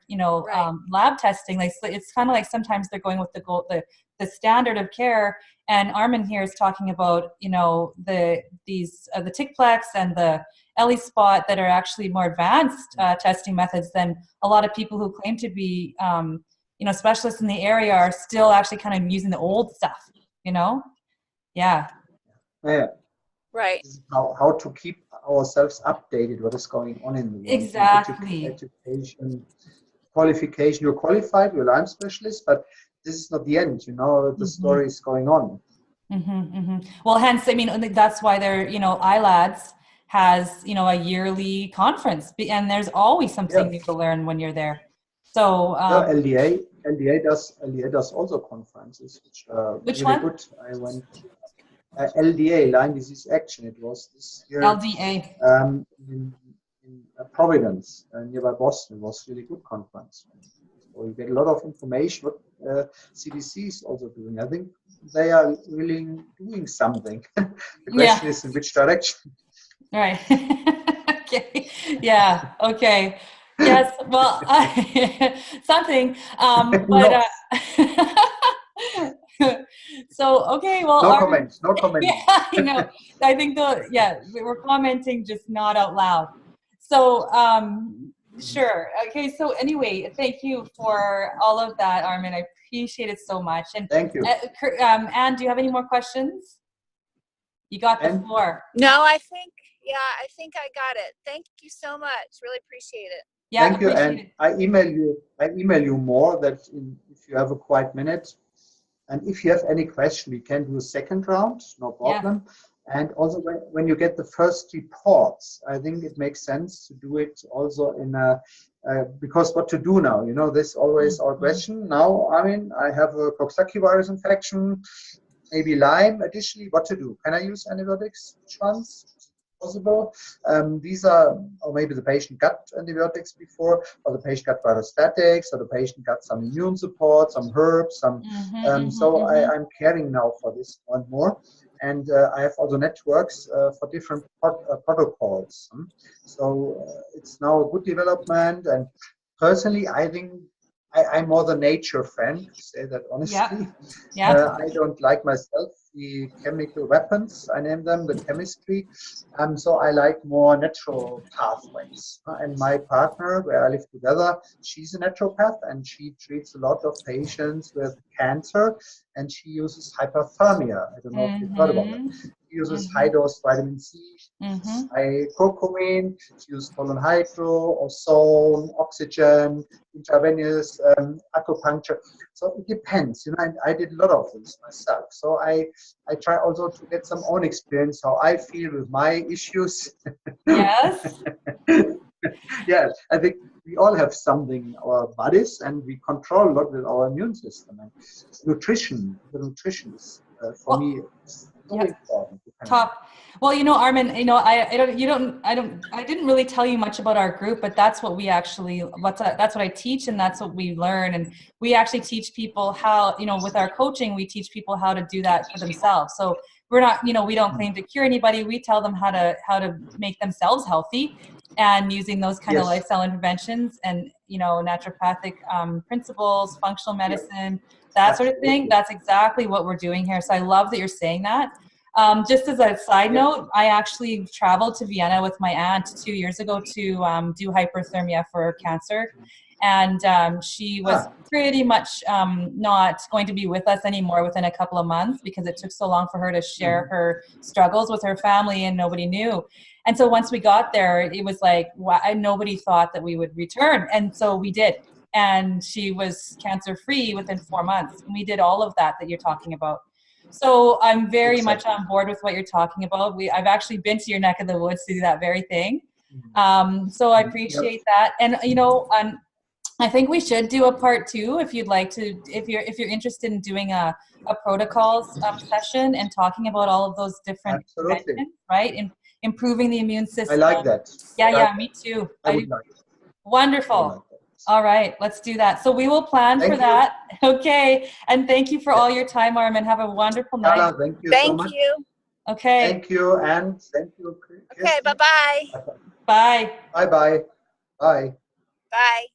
lab testing. It's kind of like sometimes they're going with the standard of care. And Armin here is talking about the Tickplex and the ELISpot that are actually more advanced testing methods than a lot of people who claim to be specialists in the area are still actually kind of using the old stuff. Yeah. Right. How to keep ourselves updated, what is going on in the world. Exactly. Education, qualification. You're qualified, you're a Lyme specialist, but this is not the end. The story is going on. Well, hence, I mean, that's why they're, ILADS has, a yearly conference, and there's always something new to learn when you're there. So LDA does also conferences, which are really good. I went LDA, Lyme Disease Action. It was this year. LDA. In Providence, nearby Boston. It was a really good conference. or you get a lot of information what CDC is also doing. I think they are really doing something. The question is in which direction. Right. Okay. Yeah. Okay. Yes. Well, something. But so okay. Well, no comments. No comments. Yeah, I know. I think we're commenting, just not out loud. So sure. Okay. So anyway, thank you for all of that, Armin. I appreciate it so much. And thank you. Anne, do you have any more questions? You got the floor. No, I think I got it. Thank you so much. Really appreciate it. Yeah, thank you. And I email you more that if you have a quiet minute, and if you have any question, we can do a second round, no problem. Yeah. And also when you get the first reports, I think it makes sense to do it also in a, because what to do now, you know, this always our question. Now, I mean, I have a Coxsackie virus infection, maybe Lyme additionally, what to do? Can I use antibiotics? Which ones? Possible. These are, or maybe the patient got antibiotics before, or the patient got virostatics, or the patient got some immune support, some herbs, some. So I'm caring now for this one more, and I have also networks for different protocols. So it's now a good development, and personally, I think I'm more the nature fan, to say that honestly. I don't like myself the chemical weapons, I name them, the chemistry. So I like more natural pathways. And my partner, where I live together, she's a naturopath, and she treats a lot of patients with cancer, and she uses hyperthermia. I don't know if you've heard about it. She uses high-dose vitamin C, curcumin, she uses colon hydro, ozone, oxygen, intravenous acupuncture. So it depends, you know, and I did a lot of this myself. So I try also to get some own experience, how I feel with my issues. Yes. Yeah, I think we all have something in our bodies, and we control a lot with our immune system. And nutrition, the nutrition is, for me, so important. Top. Well, you know, Armin, you know, I didn't really tell you much about our group, but that's what we actually, that's what I teach, and that's what we learn. And we actually teach people how, you know, with our coaching, we teach people how to do that for themselves. So we're not, you know, we don't claim to cure anybody. We tell them how to make themselves healthy, and using those kind of lifestyle interventions and, you know, naturopathic principles, functional medicine, that sort of thing. That's exactly what we're doing here. So I love that you're saying that. Just as a side note, I actually traveled to Vienna with my aunt 2 years ago to do hyperthermia for cancer. And she was pretty much not going to be with us anymore within a couple of months, because it took so long for her to share her struggles with her family, and nobody knew. And so once we got there, it was like, nobody thought that we would return. And so we did. And she was cancer-free within 4 months. And we did all of that you're talking about. So I'm very much on board with what you're talking about. I've actually been to your neck of the woods to do that very thing. So I appreciate that. And, you know, I think we should do a part 2 if you'd like to, if you're interested in doing a protocols session and talking about all of those different preventions, right? And improving the immune system. I like that. Yeah, me too. I would like it. Wonderful. All right, let's do that. So we will plan for that. Okay. And thank you for all your time, Armin. Have a wonderful night. Carla, thank you so much. Okay. Thank you, and thank you. Okay, bye-bye. Bye. Bye-bye. Bye. Bye.